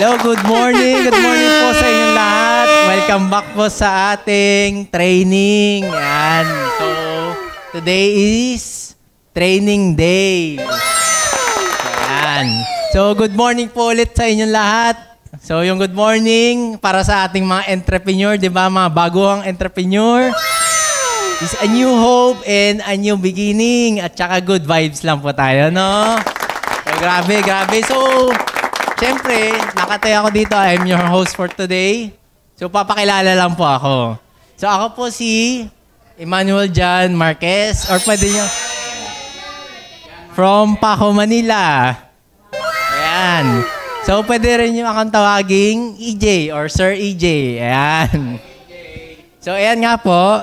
Hello, good morning. Good morning po sa inyong lahat. Welcome back po sa ating training. Yan. So, today is training day. Yan. So, good morning po ulit sa inyong lahat. So, yung good morning para sa ating mga entrepreneur, di ba? Mga baguhang entrepreneur. It's a new hope and a new beginning. At saka good vibes lang po tayo, no? So, grabe. So, siyempre, nakataya ako dito. I'm your host for today. So, papakilala lang po ako. So, ako po si Emmanuel John Marquez. Or pwede nyo, from Paco, Manila. Ayan. So, pwede rin nyo akong tawaging EJ or Sir EJ. Ayan. So, ayan nga po.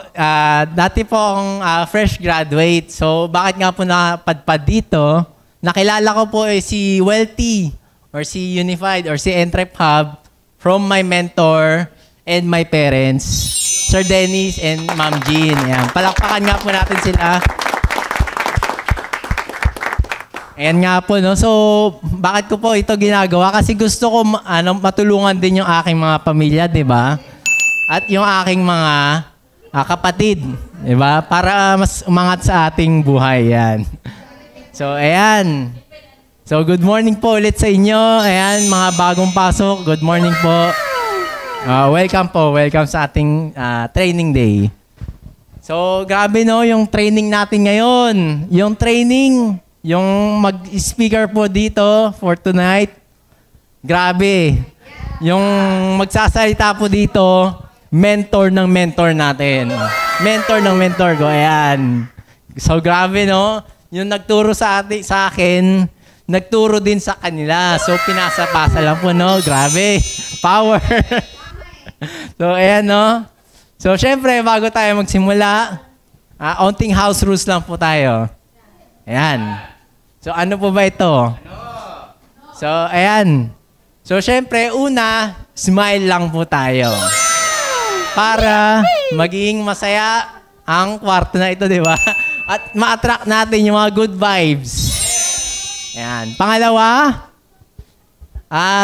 Dati po akong fresh graduate. So, bakit nga po napadpad dito? Nakilala ko po si Wealthy or si Unified or si Entrep Hub from my mentor and my parents, Sir Dennis and Ma'am Jean. Ayan. Palakpakan nga po natin sila. Ayan nga po, no? So, bakit ko po ito ginagawa? Kasi gusto ko matulungan din yung aking mga pamilya, di ba? At yung aking mga kapatid, di ba? Para mas umangat sa ating buhay. Yan. So, ayan. So, good morning po ulit sa inyo. Ayan, mga bagong pasok. Good morning po. Welcome po. Welcome sa ating training day. So, grabe no, yung training natin ngayon. Yung training, yung mag-speaker po dito for tonight. Grabe. Yung magsasalita po dito, mentor ng mentor natin. Mentor ng mentor ko. Ayan. So, grabe no. Yung nagturo sa akin, nagturo din sa kanila. So, pinasa-pasa lang po, no? Grabe. Power. So, ayan, no? So, syempre, bago tayo magsimula, onting house rules lang po tayo. Ayan. So, ano po ba ito? So, ayan. So, syempre, una, smile lang po tayo. Para maging masaya ang kwarto na ito, di ba? At ma-attract natin yung mga good vibes. Ayan. Pangalawa,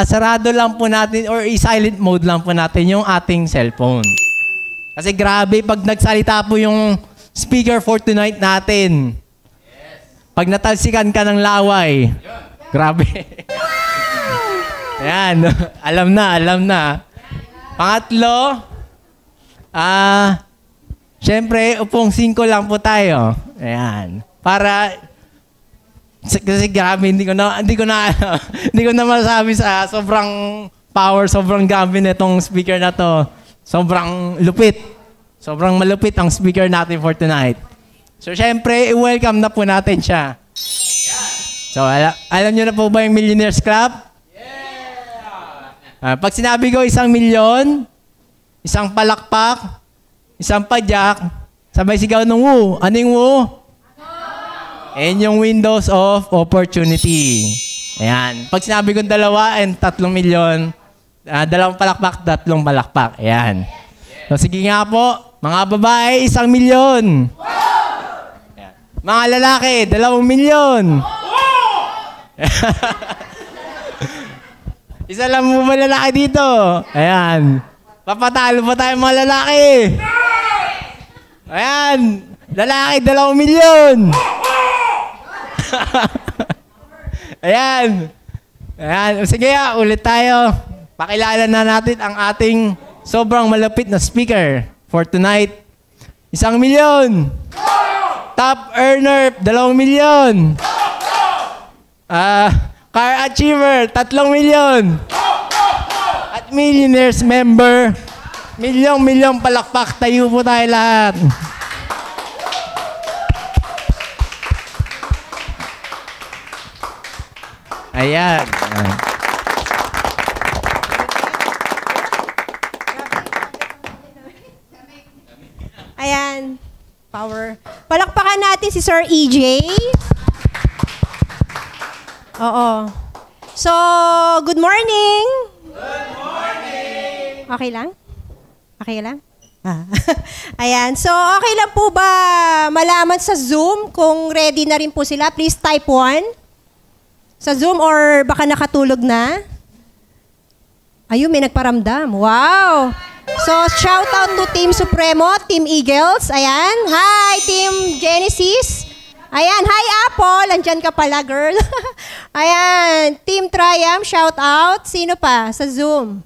sarado lang po natin or i-silent mode lang po natin yung ating cellphone. Kasi grabe, pag nagsalita po yung speaker for tonight natin, pag natalsikan ka ng laway, grabe. Ayan. Alam na. Pangatlo, siyempre, upong 5 lang po tayo. Ayan. Para, kasi grabe, hindi ko na masabi sa sobrang power, sobrang gabi nitong speaker na to. Sobrang lupit. Sobrang malupit ang speaker natin for tonight. So, siyempre, i-welcome na po natin siya. So, alam nyo na po ba yung Millionaires Club? Pag sinabi ko 1 milyon, isang palakpak, isang padyak, sabay sigaw ng woo. Ano yung woo? And yung windows of opportunity. Ayan. Pag sinabi kong 2 and 3 milyon, 2 palakpak, 3 palakpak. Ayan. So sige nga po, mga babae, 1 milyon. Ayan. Mga lalaki, 2 milyon. Isa lang mo ba lalaki dito? Ayan. Papatalo pa tayo mga lalaki. Ayan. Lalaki, 2 milyon. Ayan. Sige, ulit tayo. Pakilala na natin ang ating sobrang malapit na speaker for tonight. 1 milyon. Top earner, 2 milyon. Car achiever, 3 milyon. At millionaires member, milyong palakpak. Tayo po tayo lahat. Ayan. Ayan. Power. Palakpakan natin si Sir EJ. Oo. So, good morning. Good morning. Okay lang? Okay lang? Ayan. So, okay lang po ba malaman sa Zoom kung ready na rin po sila? Please type 1. Sa Zoom or baka nakatulog na? Ayun, may nagparamdam. Wow! So, shout out to Team Supremo, Team Eagles. Ayan. Hi, Team Genesis. Ayan. Hi, Apple. Andyan ka pala, girl. Ayan. Team Triumph, shout out. Sino pa sa Zoom?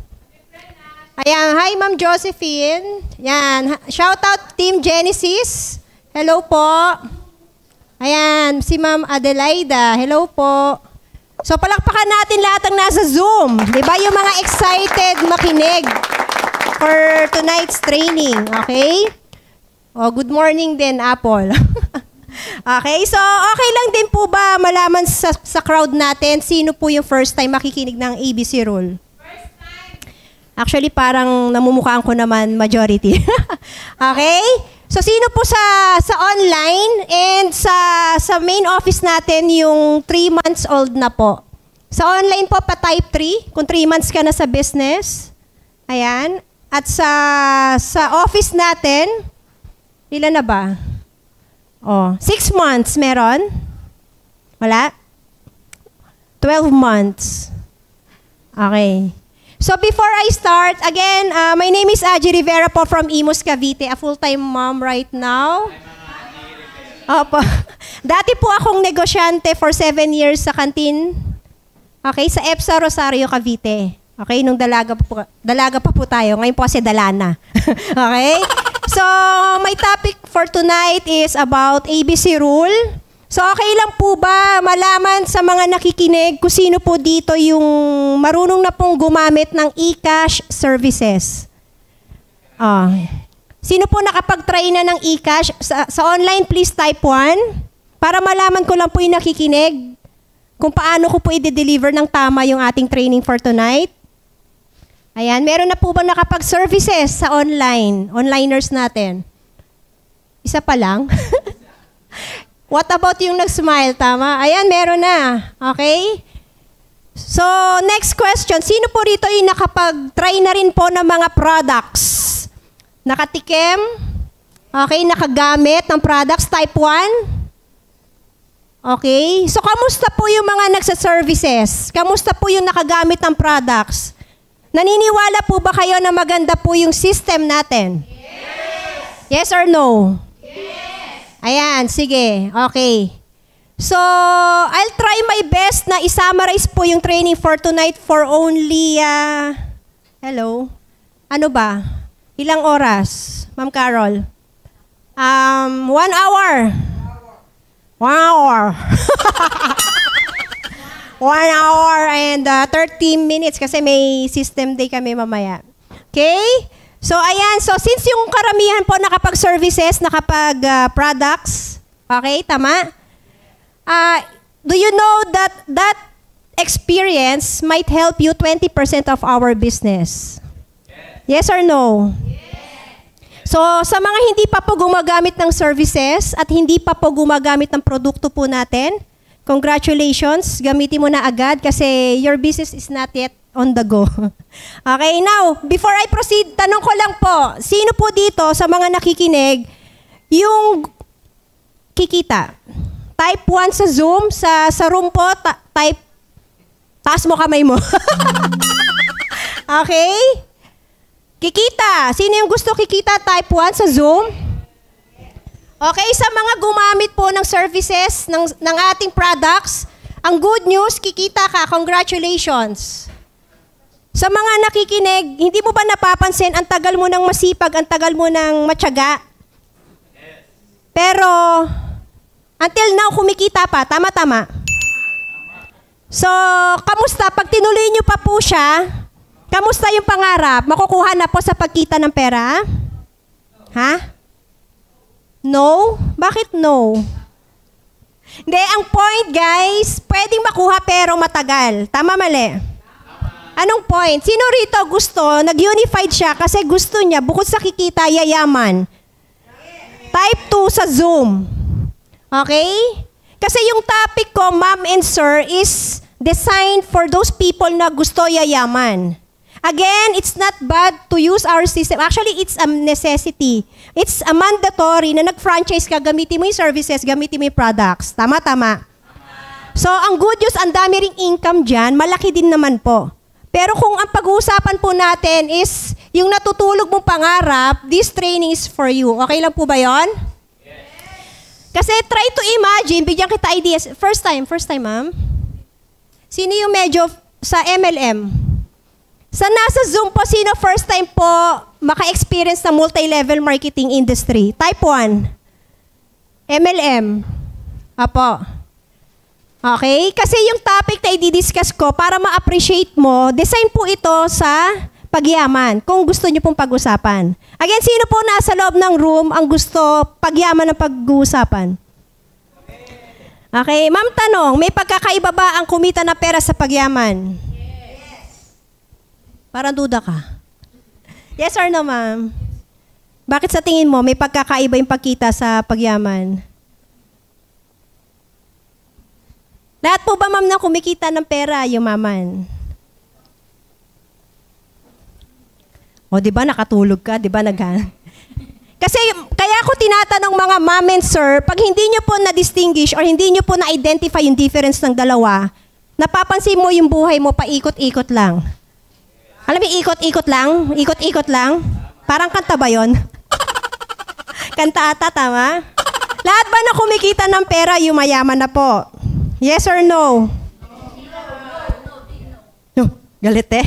Ayan. Hi, Ma'am Josephine. Ayan. Shout out Team Genesis. Hello po. Ayan. Si Ma'am Adelaida. Hello po. So, palakpakan natin lahat ng nasa Zoom. Diba yung mga excited makinig for tonight's training, okay? Oh, good morning din, Apple. Okay, so okay lang din po ba malaman sa crowd natin sino po yung first time makikinig ng ABC rule? First time. Actually, parang namumukhaan ko naman majority. Okay? So sino po sa online and sa main office natin yung 3 months old na po? Sa online po pa type 3, kung 3 months ka na sa business. Ayan. At sa office natin, ilan na ba? Oh, 6 months meron? Wala? 12 months. Okay. So before I start, again, my name is Aji Rivera po from Imus, Cavite, a full-time mom right now. Opo. Dati po akong negosyante for 7 years sa kantin. Okay, sa EPSA Rosario, Cavite. Okay, nung dalaga pa po tayo. Ngayon po kasi dala na. Okay? So, my topic for tonight is about ABC rule. So, okay lang po ba malaman sa mga nakikinig kung sino po dito yung marunong na pong gumamit ng eCash services? Sino po nakapag-try na ng eCash? Sa online, please type 1 para malaman ko lang po yung nakikinig kung paano ko po i-deliver ng tama yung ating training for tonight. Ayan, meron na po bang nakapag-services sa online? Onliners natin? Isa pa lang? What about yung nag-smile, tama? Ayan, meron na. Okay? So, next question. Sino po rito yung nakapag-try na rin po ng mga products? Nakatikim? Okay, nakagamit ng products type 1? Okay? So, kamusta po yung mga nagsa-services? Kamusta po yung nakagamit ng products? Naniniwala po ba kayo na maganda po yung system natin? Yes! Yes or no? Yes! Ayan, sige. Okay. So, I'll try my best na i-summarize po yung training for tonight for only, hello? Ano ba? Ilang oras? Ma'am Carol? 1 hour. 1 hour. 1 hour and 30 minutes kasi may system day kami mamaya. Okay? So, ayan. So, since yung karamihan po nakapag-services, nakapag-products, okay, tama? Do you know that experience might help you 20% of our business? Yes or no? So, sa mga hindi pa po gumagamit ng services at hindi pa po gumagamit ng produkto po natin, congratulations, gamitin mo na agad kasi your business is not yet on the go. Okay, now, before I proceed, tanong ko lang po, sino po dito sa mga nakikinig yung kikita? Type 1 sa Zoom, sa room po, type, taas mo kamay mo. Okay? Kikita. Sino yung gusto kikita? Type 1 sa Zoom? Okay, sa mga gumamit po ng services ng ating products, ang good news, kikita ka, congratulations. Sa mga nakikinig, hindi mo ba napapansin, ang tagal mo ng masipag, ang tagal mo ng matyaga? Pero, until now, kumikita pa, tama-tama. So, kamusta? Pag tinuloy nyo pa po siya, kamusta yung pangarap? Makukuha na po sa pagkita ng pera? Ha? No? Bakit no? Hindi, ang point guys, pwedeng makuha pero matagal. Tama, mali? Anong point? Sino rito gusto, nag-unified siya kasi gusto niya, bukod sa kikita, yayaman? Type 2 sa Zoom. Okay? Kasi yung topic ko, ma'am and sir, is designed for those people na gusto yayaman. Again, it's not bad to use our system. Actually, it's a necessity. It's a mandatory na nag-franchise ka, gamitin mo yung services, gamitin mo yung products. Tama. So, ang good news, ang dami ring income dyan, malaki din naman po. Pero kung ang pag-uusapan po natin is yung natutulog mong pangarap, this training is for you. Okay lang po ba yon? Yes. Kasi try to imagine, bigyan kita ideas. First time, ma'am. Sino yung medyo sa MLM? Sa nasa Zoom po, sino first time po maka-experience ng multi-level marketing industry? Type 1. MLM. Apo. Okay? Kasi yung topic na i-discuss ko, para ma-appreciate mo, design po ito sa pagyaman, kung gusto nyo pong pag-usapan. Again, sino po nasa loob ng room ang gusto pagyaman ng pag-uusapan? Okay, ma'am, tanong, may pagkakaiba ba ang kumita na pera sa pagyaman? Yes. Parang duda ka. Yes or no, ma'am? Bakit sa tingin mo may pagkakaiba yung pagkita sa pagyaman? Lahat po ba, ma'am, na kumikita ng pera, yumaman? O, di ba, nakatulog ka? Di ba, Kasi, kaya ako tinatanong mga ma'am and sir, pag hindi nyo po na-distinguish or hindi nyo po na-identify yung difference ng dalawa, napapansin mo yung buhay mo paikot-ikot lang. Alam mo, ikot-ikot lang? Ikot-ikot lang? Parang kanta ba yun? Kanta ata, tama? Lahat ba na kumikita ng pera, yumayaman na po? Yes or no? No. Galit eh.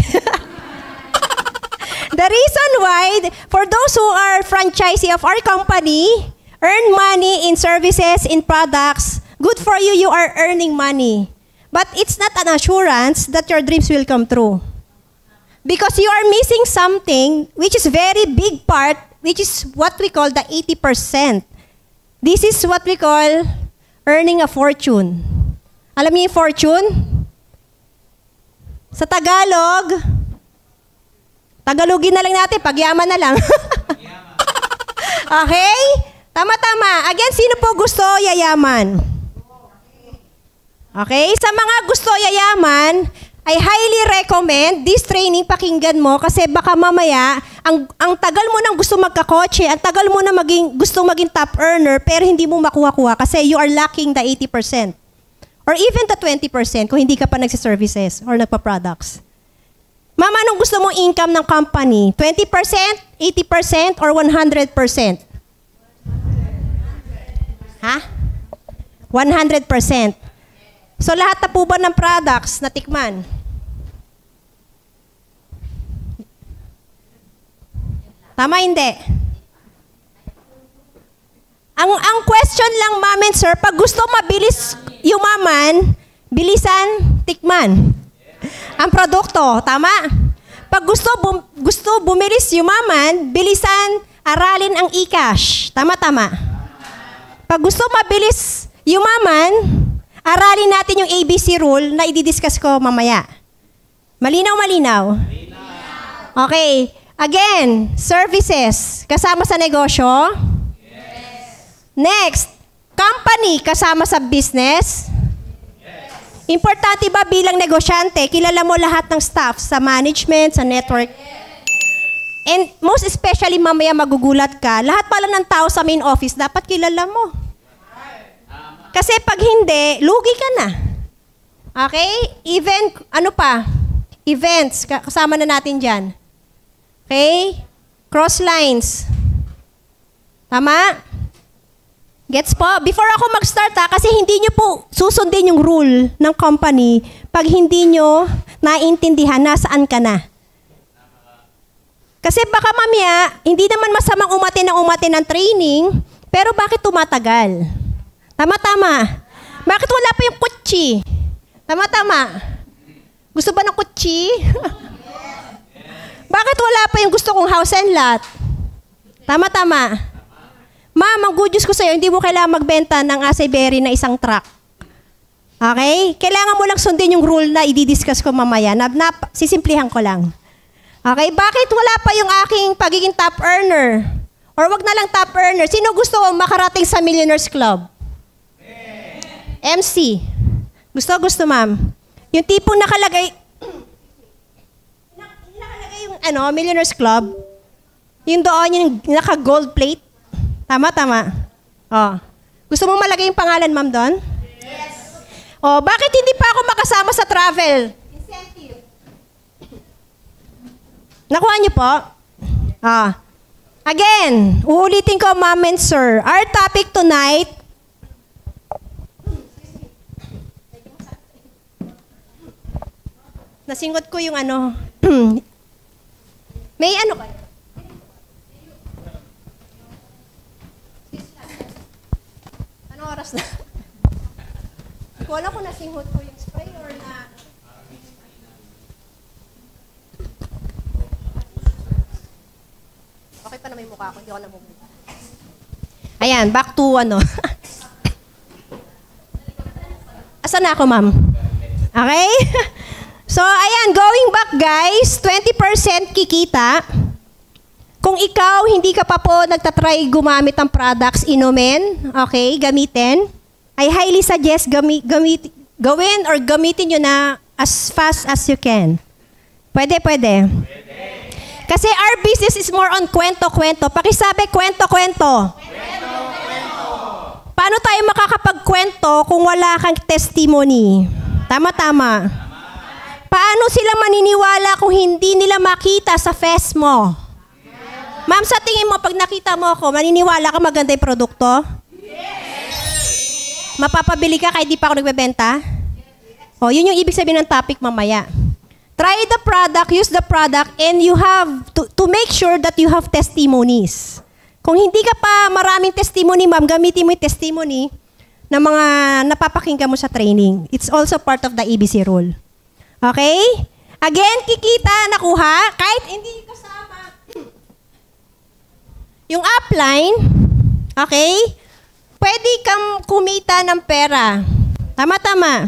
The reason why, for those who are franchisee of our company, earn money in services, in products, good for you, you are earning money. But it's not an assurance that your dreams will come true. Because you are missing something which is very big part, which is what we call the 80%. This is what we call earning a fortune. Alam niyo yung fortune? Sa Tagalog, Tagalogin na lang natin, pagyaman na lang. Okay? Tama-tama. Again, sino po gusto yayaman? Okay? Sa mga gusto yayaman, I highly recommend this training, pakinggan mo kasi baka mamaya, ang tagal mo nang gusto magkakotse, ang tagal mo na gusto maging top earner, pero hindi mo makuha-kuha kasi you are lacking the 80%. Or even the 20% kung hindi ka pa nagsiservices or nagpa-products. Mama, anong gusto mong income ng company? 20%, 80%, or 100%? Ha? 100%. So lahat na po ba ng products na tikman? Tama, hindi? Ang question lang, ma'am and sir, pag gusto mabilis yumaman, bilisan, tikman. Ang produkto, tama? Pag gusto bumilis yumaman, bilisan, aralin ang e-cash. Tama-tama. Pag gusto mabilis yumaman, aralin natin yung ABC rule na i-discuss ko mamaya. Malinaw? Okay. Again, services, kasama sa negosyo? Next, company kasama sa business? Yes. Importante ba bilang negosyante, kilala mo lahat ng staff sa management, sa network? Yes. And most especially, mamaya magugulat ka, lahat pala ng tao sa main office, dapat kilala mo. Kasi pag hindi, lugi ka na. Okay? Even, events, kasama na natin dyan. Okay? Cross lines. Tama? Gets po? Before ako mag-start kasi hindi nyo po susundin yung rule ng company pag hindi nyo naintindihan nasaan ka na. Kasi baka mamaya, hindi naman masamang umatin ng training, pero bakit tumatagal? Tama-tama. Bakit wala pa yung kutsi? Tama-tama. Gusto ba ng kutsi? Bakit wala pa yung gusto kong house and lot? Tama-tama. Ma'am, ang good news ko sa'yo, hindi mo kailangan magbenta ng acai berry na isang truck. Okay? Kailangan mo lang sundin yung rule na i-discuss ko mamaya. Sisimplihan ko lang. Okay? Bakit wala pa yung aking pagiging top earner? Or wag na lang top earner. Sino gusto makarating sa Millionaires Club? MC. Gusto, ma'am. Yung tipong nakalagay yung Millionaires Club. Yung doon, yung naka-gold plate. Tama. Oh. Gusto mo malagay yung pangalan, ma'am, doon? Yes. Oh, bakit hindi pa ako makasama sa travel? Incentive. Nakuha niyo po? Again, uulitin ko, ma'am and sir. Our topic tonight, nasingot ko yung ano, may ano kayo? Anong oras na? Hindi ko alam kung nasingot ko yung spray or na... Okay pa na may mukha ko, hindi ako namumukha. Ayan, back to ano. Asan na ako, ma'am? Okay? So, ayan, going back guys, 20% kikita. Kung ikaw, hindi ka pa po nagtatry gumamit ng products, inumin, okay, gamitin, I highly suggest gawin or gamitin nyo na as fast as you can. Pwede? Kasi our business is more on kwento-kwento. Pakisabi, kwento-kwento. Paano tayo makakapagkwento kung wala kang testimony? Tama. Paano sila maniniwala kung hindi nila makita sa face mo? Ma'am, sa tingin mo, pag nakita mo ako, maniniwala ka maganda yung produkto? Yes! Mapapabili ka kahit di pa ako nagbebenta? O, yun yung ibig sabihin ng topic mamaya. Try the product, use the product, and you have to make sure that you have testimonies. Kung hindi ka pa maraming testimony, ma'am, gamitin mo yung testimony ng mga napapakinggan mo sa training. It's also part of the ABC rule. Okay? Again, kikita, nakuha, kahit hindi kasama yung upline, okay? Pwede kang kumita ng pera. Tama.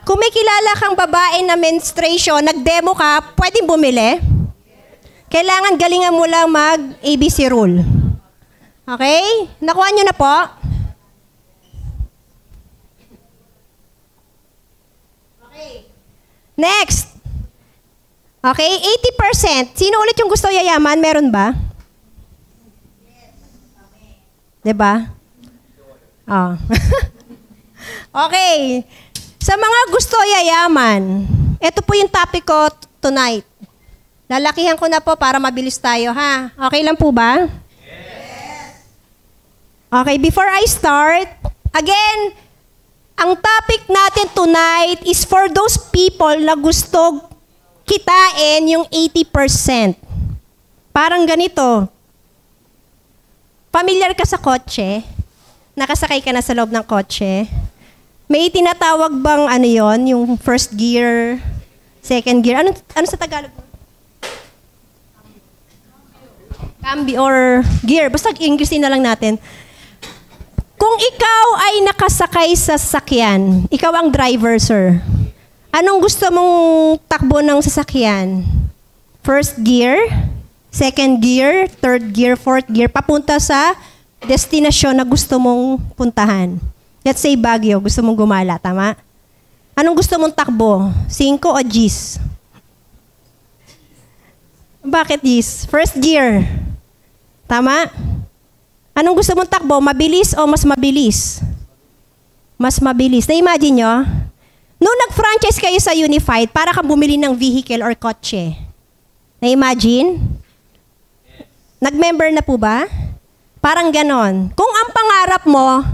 Kung may kilala kang babae na menstruation, nag-demo ka, pwedeng bumili. Kailangan galingan mo lang mag-ABC rule. Okay? Nakuha nyo na po? Okay. Next. Okay, 80%. Sino ulit yung gusto yayaman? Meron ba? Diba? Oh. Okay. Sa mga gusto yayaman, ito po yung topic ko tonight. Lalakihan ko na po para mabilis tayo, ha? Okay lang po ba? Yes. Okay, before I start, again, ang topic natin tonight is for those people na gusto kitain yung 80%. Parang ganito. Familiar ka sa kotse? Nakasakay ka na sa loob ng kotse? May tinatawag bang ano yon, yung first gear, second gear? Ano sa Tagalog? Cambio or gear. Basta English na lang natin. Kung ikaw ay nakasakay sa sasakyan, ikaw ang driver, sir. Anong gusto mong takbo ng sasakyan? First gear, second gear, third gear, fourth gear, papunta sa destinasyon na gusto mong puntahan. Let's say Baguio, gusto mong gumala, tama? Anong gusto mong takbo? 5 o Gs? Bakit Gs? First gear. Tama? Anong gusto mong takbo? Mabilis o mas mabilis? Mas mabilis. Na-imagine nyo? Noong nag-franchise kayo sa Unified, para kang bumili ng vehicle or kotse. Na-imagine? Nag-member na po ba? Parang ganon. Kung ang pangarap mo,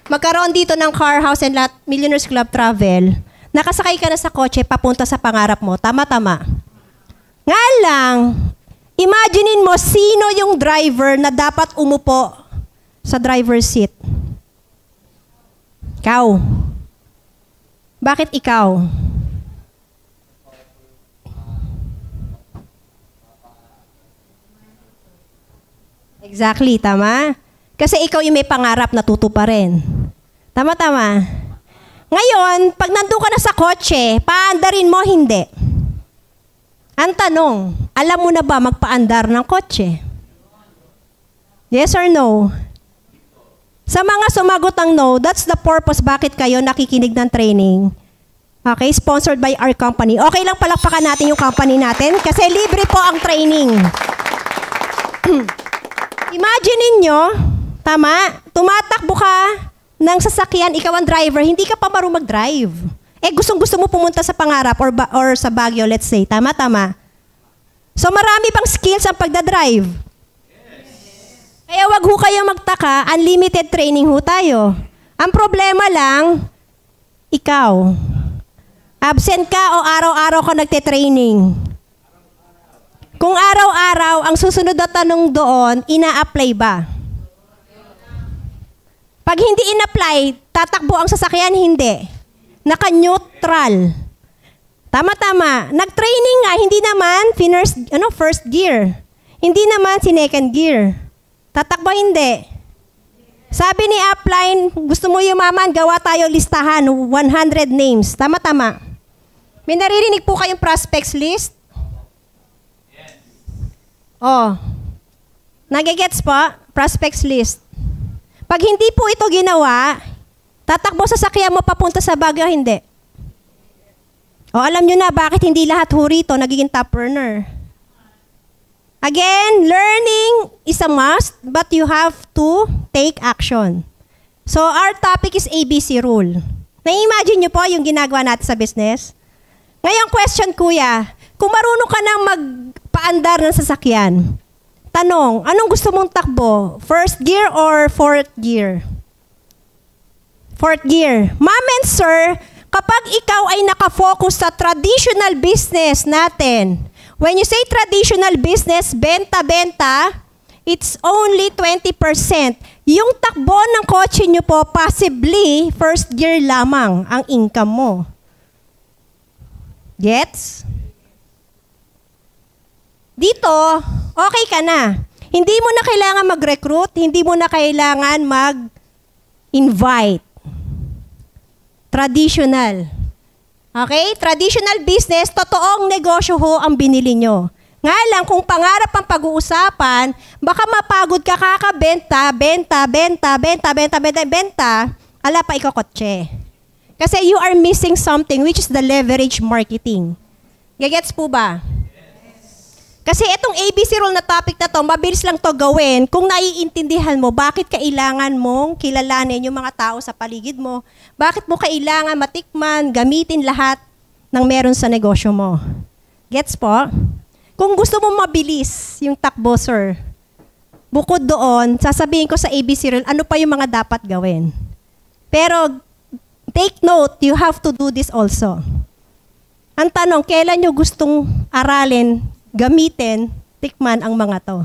magkaroon dito ng Car House and Lot Millionaires Club Travel, nakasakay ka na sa kotse, papunta sa pangarap mo. Tama. Nga lang, imaginein mo, sino yung driver na dapat umupo sa driver's seat? Ikaw. Bakit ikaw? Exactly, tama? Kasi ikaw yung may pangarap na tutuparin. Tama. Ngayon, pag nandun ka na sa kotse, paandarin mo, hindi. Ang tanong, alam mo na ba magpaandar ng kotse? Yes or no? Sa mga sumagot ng no, that's the purpose bakit kayo nakikinig ng training. Okay, sponsored by our company. Okay lang palakpakan natin yung company natin kasi libre po ang training. Imagine ninyo, tama, tumatakbo ka ng sasakyan, ikaw ang driver, hindi ka pa marunong mag-drive. Gustong-gusto mo pumunta sa pangarap or sa Baguio, let's say. Tama. So marami pang skills ang pagdadrive. Kaya wag ho kayong magtaka, unlimited training ho tayo. Ang problema lang, ikaw. Absent ka o araw-araw ka nagte-training. Kung araw-araw, ang susunod na tanong doon, ina-apply ba? Pag hindi in-apply, tatakbo ang sasakyan, hindi. Naka-neutral. Tama-tama. Nag-training nga, hindi naman first gear. Hindi naman second gear. Tatakbo, hindi. Sabi ni upline, gusto mo yumaman, gawa tayo listahan, 100 names. Tama-tama. May naririnig po kayong prospects list? Oh. Nagigets po? Prospects list. Pag hindi po ito ginawa, tatakbo sa sakyan mo papunta sa Baguio, hindi. O alam nyo na bakit hindi lahat ho rito nagiging top earner. Again, learning is a must, but you have to take action. So our topic is ABC rule. Na-imagine nyo po yung ginagawa natin sa business? Ngayong question, kuya, kung marunong ka nang magpaandar ng sasakyan, tanong, anong gusto mong takbo? First gear or fourth gear? Fourth gear. Ma'am and sir, kapag ikaw ay nakafocus sa traditional business natin, when you say traditional business, benta-benta, it's only 20%. Yung takbo ng kotse nyo po, possibly, first gear lamang ang income mo. Gets? Dito, okay ka na. Hindi mo na kailangan mag-recruit, hindi mo na kailangan mag-invite. Traditional. Okay? Traditional business, totoong negosyo ho ang binili nyo. Nga lang, kung pangarap ang pag-uusapan, baka mapagod ka kakabenta, benta, ala pa ikakotse. Kasi you are missing something which is the leverage marketing. Gagets po ba? Kasi itong ABC rule na topic na to, mabilis lang to gawin kung naiintindihan mo bakit kailangan mong kilalanin yung mga tao sa paligid mo. Bakit mo kailangan matikman, gamitin lahat ng meron sa negosyo mo. Gets po? Kung gusto mo mabilis yung takbo, sir, bukod doon, sasabihin ko sa ABC rule, ano pa yung mga dapat gawin. Pero take note, you have to do this also. Ang tanong, kailan nyo gustong aralin, gamitin, tikman ang mga to?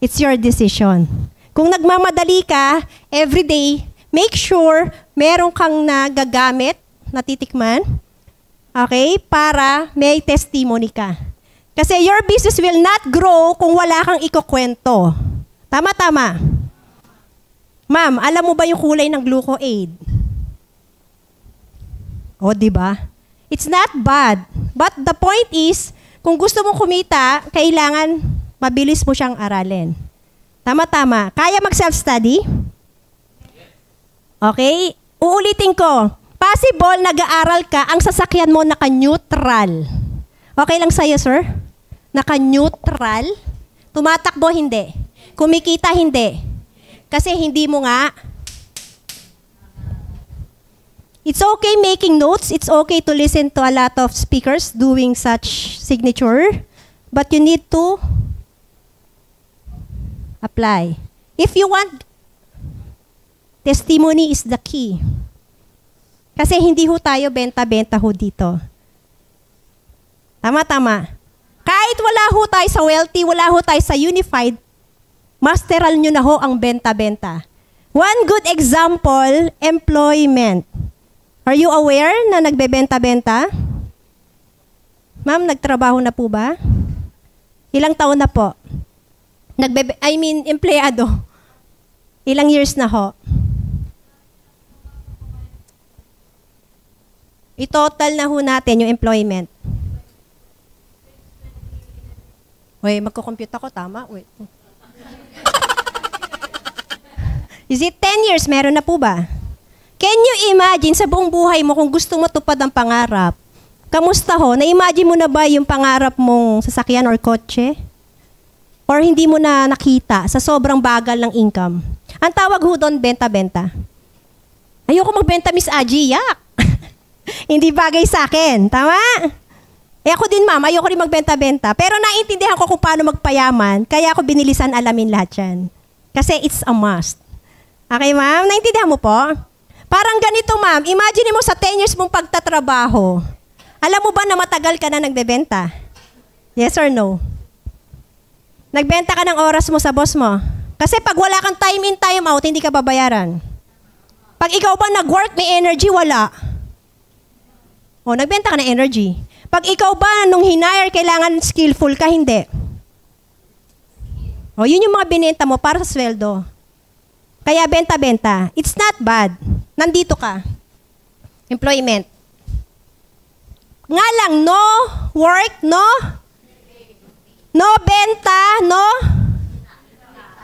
It's your decision. Kung nagmamadali ka, everyday, make sure meron kang nagagamit, natitikman, okay, para may testimony ka. Kasi your business will not grow kung wala kang ikukwento. Tama-tama. Ma'am, alam mo ba yung kulay ng Gluco-Aid? O, di ba? It's not bad. But the point is, kung gusto mong kumita, kailangan mabilis mo siyang aralin. Tama-tama. Kaya mag-self-study? Okay? Uulitin ko. Possible, nag-aaral ka, ang sasakyan mo naka-neutral. Okay lang sa'yo, sir? Naka-neutral? Tumatakbo, hindi. Kumikita, hindi. Kasi hindi mo nga. It's okay making notes. It's okay to listen to a lot of speakers doing such signature. But you need to apply. If you want, testimony is the key. Kasi hindi ho tayo benta-benta ho dito. Tama-tama. Kahit wala ho tayo sa wealthy, wala ho tayo sa unified, masteral nyo na ho ang benta-benta. One good example, employment. Are you aware na nagbebenta-benta? Ma'am, nagtrabaho na po ba? Ilang taon na po? Empleyado. Ilang years na ho? I-total na ho natin yung employment. Uy, magkukompute ako, tama? Wait. Is it 10 years? Meron na po ba? Can you imagine sa buong buhay mo kung gusto mo tupad ang pangarap? Kamusta ho? Na-imagine mo na ba yung pangarap mong sasakyan or kotse? Or hindi mo na nakita sa sobrang bagal ng income? Ang tawag ho doon, benta-benta. Ayoko magbenta, Miss Aji, yak. Hindi bagay sa akin. Tama? Ako din, ma'am, ayoko rin magbenta-benta. Pero naiintindihan ko kung paano magpayaman, kaya ako binilisan alamin lahat yan. Kasi it's a must. Okay, ma'am? Naintindihan mo po? Parang ganito, ma'am. Imagine mo sa 10 years mong pagtatrabaho. Alam mo ba na matagal ka na nagbebenta? Yes or no? Nagbenta ka ng oras mo sa boss mo. Kasi pag wala kang time in, time out, hindi ka babayaran. Pag ikaw ba nag-work, may energy, wala. O, nagbenta ka ng energy. Pag ikaw ba, nung hinire, kailangan skillful ka, hindi. O, yun yung mga binenta mo para sa sweldo. Kaya benta-benta. It's not bad. Nandito ka. Employment. Nga lang, no work, no benta, no.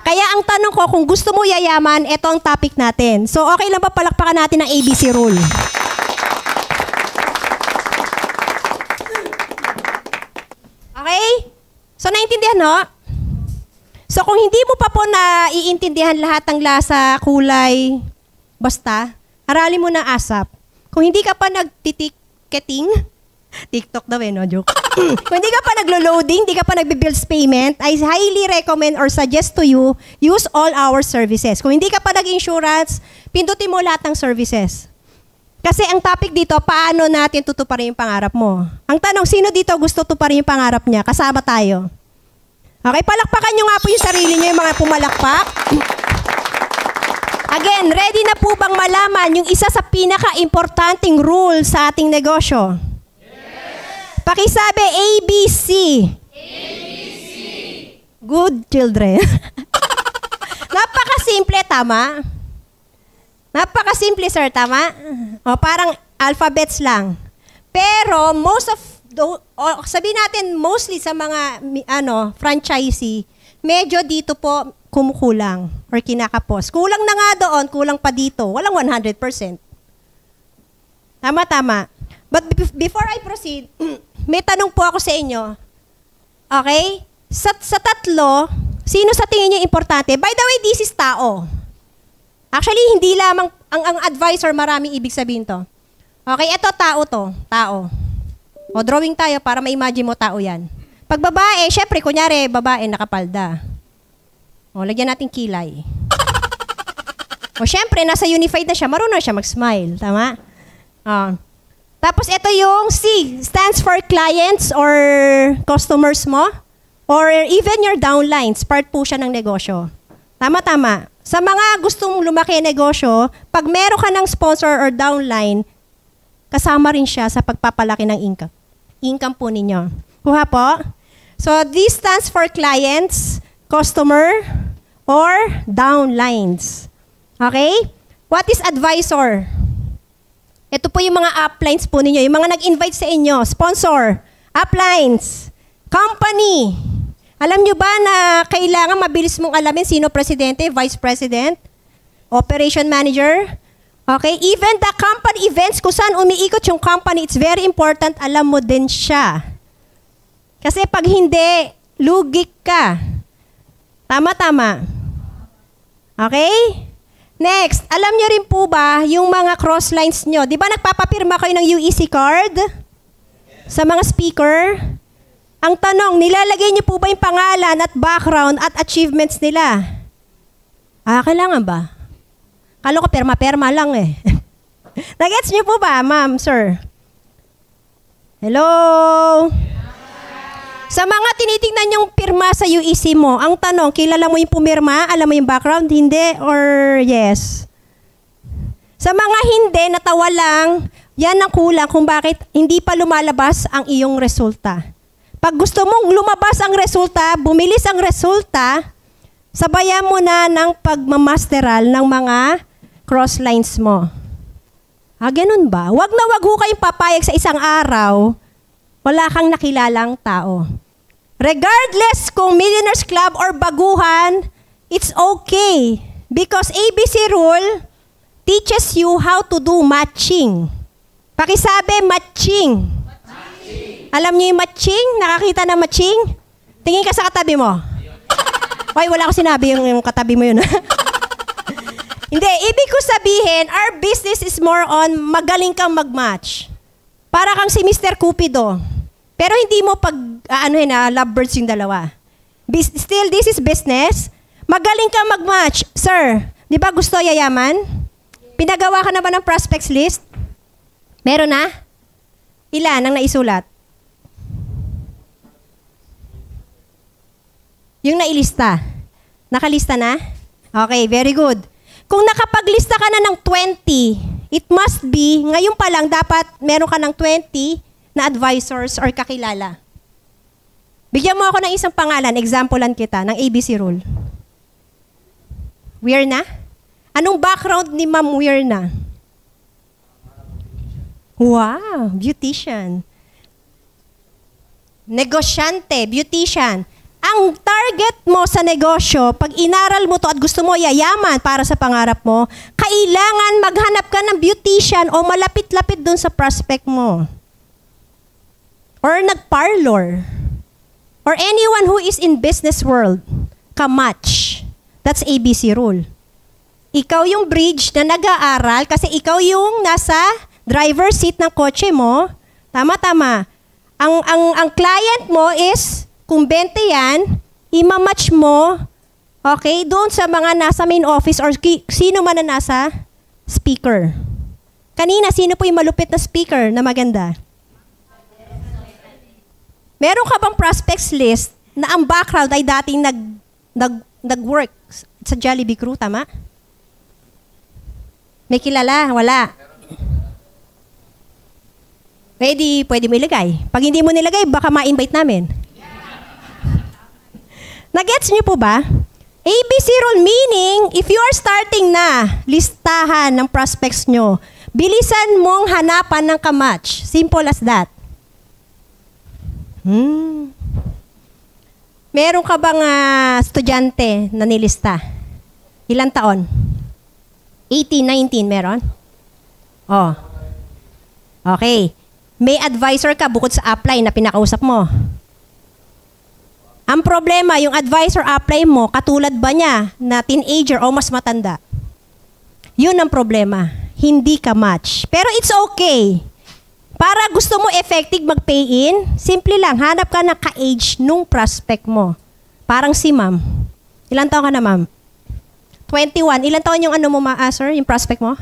Kaya ang tanong ko, kung gusto mo yayaman, ito ang topic natin. So, okay lang ba palakpakan natin ang ABC rule? Okay? So, naintindihan, no? So, kung hindi mo pa po naiintindihan lahat ng lasa, kulay, basta, aralin mo na ASAP. Kung hindi ka pa nagtitiketing, TikTok daw no? Joke. Kung hindi ka pa naglo-loading, hindi ka pa nagbe-bills payment, I highly recommend or suggest to you, use all our services. Kung hindi ka pa nag-insurance, pindutin mo lahat ng services. Kasi ang topic dito, paano natin tutuparin yung pangarap mo? Ang tanong, sino dito gusto tuparin yung pangarap niya? Kasama tayo. Okay, palakpakan nyo nga po yung sarili nyo, yung mga pumalakpak. Again, ready na po bang malaman yung isa sa pinaka-importanting rule sa ating negosyo? Yes! Pakisabi, ABC. ABC. Good children. Napakasimple, tama? Napakasimple, sir, tama? O, parang alphabets lang. Pero, sabihin natin, mostly sa mga franchisee, medyo dito po kumukulang or kinakapos. Kulang na nga doon, kulang pa dito. Walang 100%. Tama. But before I proceed, may tanong po ako sa inyo. Okay? Sa tatlo, sino sa tingin niyo importante? By the way, this is tao. Actually, hindi lamang, ang advisor, maraming ibig sabihin to. Okay, eto tao to. Tao. O, drawing tayo para ma-imagine mo tao yan. Pag babae, syempre, kunyari, babae, nakapalda. O, lagyan natin kilay. O, syempre, nasa unified na siya, marunong siya mag-smile. Tama? Tapos, ito yung C, stands for clients or customers mo. Or even your downlines, part po siya ng negosyo. Tama. Sa mga gustong lumaki ang negosyo, pag meron ka ng sponsor or downline, kasama rin siya sa pagpapalaki ng income. Income po ninyo. Kuha po? So, this stands for clients, customer, or downlines. Okay? What is advisor? Ito po yung mga uplines po ninyo. Yung mga nag-invite sa inyo. Sponsor, uplines, company. Alam nyo ba na kailangan mabilis mong alamin sino presidente, vice president, operation manager? Okay? Even the company events kung saan umiikot yung company, it's very important, alam mo din siya. Kasi pag hindi, lugi ka. Tama. Okay? Next, alam nyo rin po ba yung mga cross lines nyo? Di ba nagpapapirma kayo ng UEC card? Sa mga speaker? Ang tanong, nilalagay niyo po ba yung pangalan at background at achievements nila? Kailangan ba? Kala ko perma-perma lang eh. Nagets niyo po ba, ma'am, sir? Hello? Sa mga tinitingnan yung pirma sa UEC mo, ang tanong, kilala mo yung pumirma? Alam mo yung background? Hindi? Or yes? Sa mga hindi, natawa lang, yan ang kulang kung bakit hindi pa lumalabas ang iyong resulta. Pag gusto mong lumabas ang resulta, bumilis ang resulta, sabayan mo na ng pagmamasteral ng mga cross lines mo. Ganun ba? Wag na wag ho kayong papayag sa isang araw, wala kang nakilalang tao. Regardless kung Millionaires Club or baguhan, it's okay. Because ABC rule teaches you how to do matching. Pakisabi, matching. Alam niyo yung matching? Nakakita na matching? Tingin ka sa katabi mo. Ay, wala ko sinabi yung katabi mo yun. Hindi, ibig ko sabihin, our business is more on magaling kang mag-match. Para kang si Mr. Cupido. Pero hindi mo lovebirds yung dalawa. Still, this is business. Magaling ka mag-match. Sir, di ba gusto yayaman? Pinagawa ka na ba ng prospects list? Meron na? Ilan ang naisulat? Yung nailista. Nakalista na? Okay, very good. Kung nakapaglista ka na ng 20, it must be, ngayon pa lang dapat meron ka ng 20 na advisors or kakilala. Bigyan mo ako ng isang pangalan, examplean kita ng ABC rule. Wirna? Anong background ni Ma'am Wirna? Wow, beautician. Negosyante, beautician. Ang target mo sa negosyo, pag inaral mo to at gusto mo yayaman para sa pangarap mo, kailangan maghanap ka ng beautician o malapit-lapit dun sa prospect mo. Or nag-parlor. Or anyone who is in business world, kamatch. That's ABC rule. Ikaw yung bridge na nag-aaral kasi ikaw yung nasa driver's seat ng kotse mo. Tama-tama. Ang client mo is, kung 20 yan, imamatch mo, okay, doon sa mga nasa main office or sino man na nasa speaker. Kanina, sino po yung malupit na speaker na maganda? Meron ka bang prospects list na ang background ay dating nag-work sa Jollibee Crew, tama? May kilala? Wala. Pwede mo ilagay. Pag hindi mo nilagay, baka ma-invite namin. Nagets niyo po ba? ABC rule meaning, if you are starting na listahan ng prospects nyo, bilisan mong hanapan ng kamatch. Simple as that. Meron ka bang estudyante na nilista? Ilang taon? 18, 19 meron? Oh. Okay. May advisor ka bukod sa upline na pinakausap mo. Ang problema, yung advisor apply mo, katulad ba niya na teenager o mas matanda? Yun ang problema. Hindi ka match. Pero it's okay. Para gusto mo effective mag-pay in, simple lang, hanap ka na ka-age nung prospect mo. Parang si ma'am. Ilan taon ka na, ma'am? 21. Ilan taon yung sir, yung prospect mo?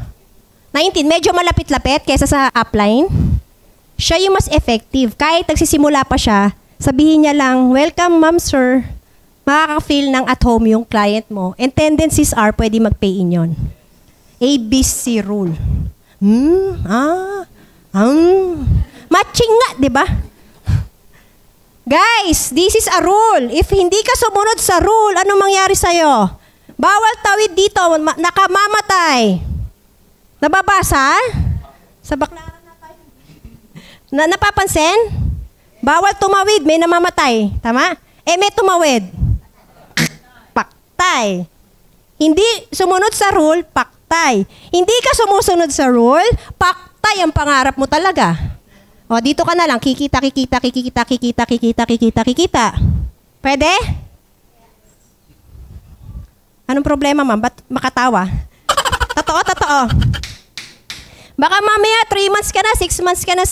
19. Medyo malapit-lapit kaysa sa upline. Siya yung mas effective. Kahit nagsisimula pa siya, sabihin niya lang, welcome ma'am sir, makaka-feel ng at home yung client mo. And tendencies are, pwede mag-pay in yun. ABC rule. Matching nga, di ba? Guys, this is a rule. If hindi ka sumunod sa rule, anong mangyari sa'yo? Bawal tawid dito, nakamamatay. Nababasa? Sa baklaran na tayo. Napapansin? Bawal tumawid, may namamatay. Tama? May tumawid. Paktay. Hindi sumunod sa rule, paktay. Hindi ka sumusunod sa rule, paktay ang pangarap mo talaga. O, dito ka na lang, kikita. Pwede? Anong problema, ma'am? Ba't makatawa? Totoo. Baka mamaya 3 months ka na, 6 months ka na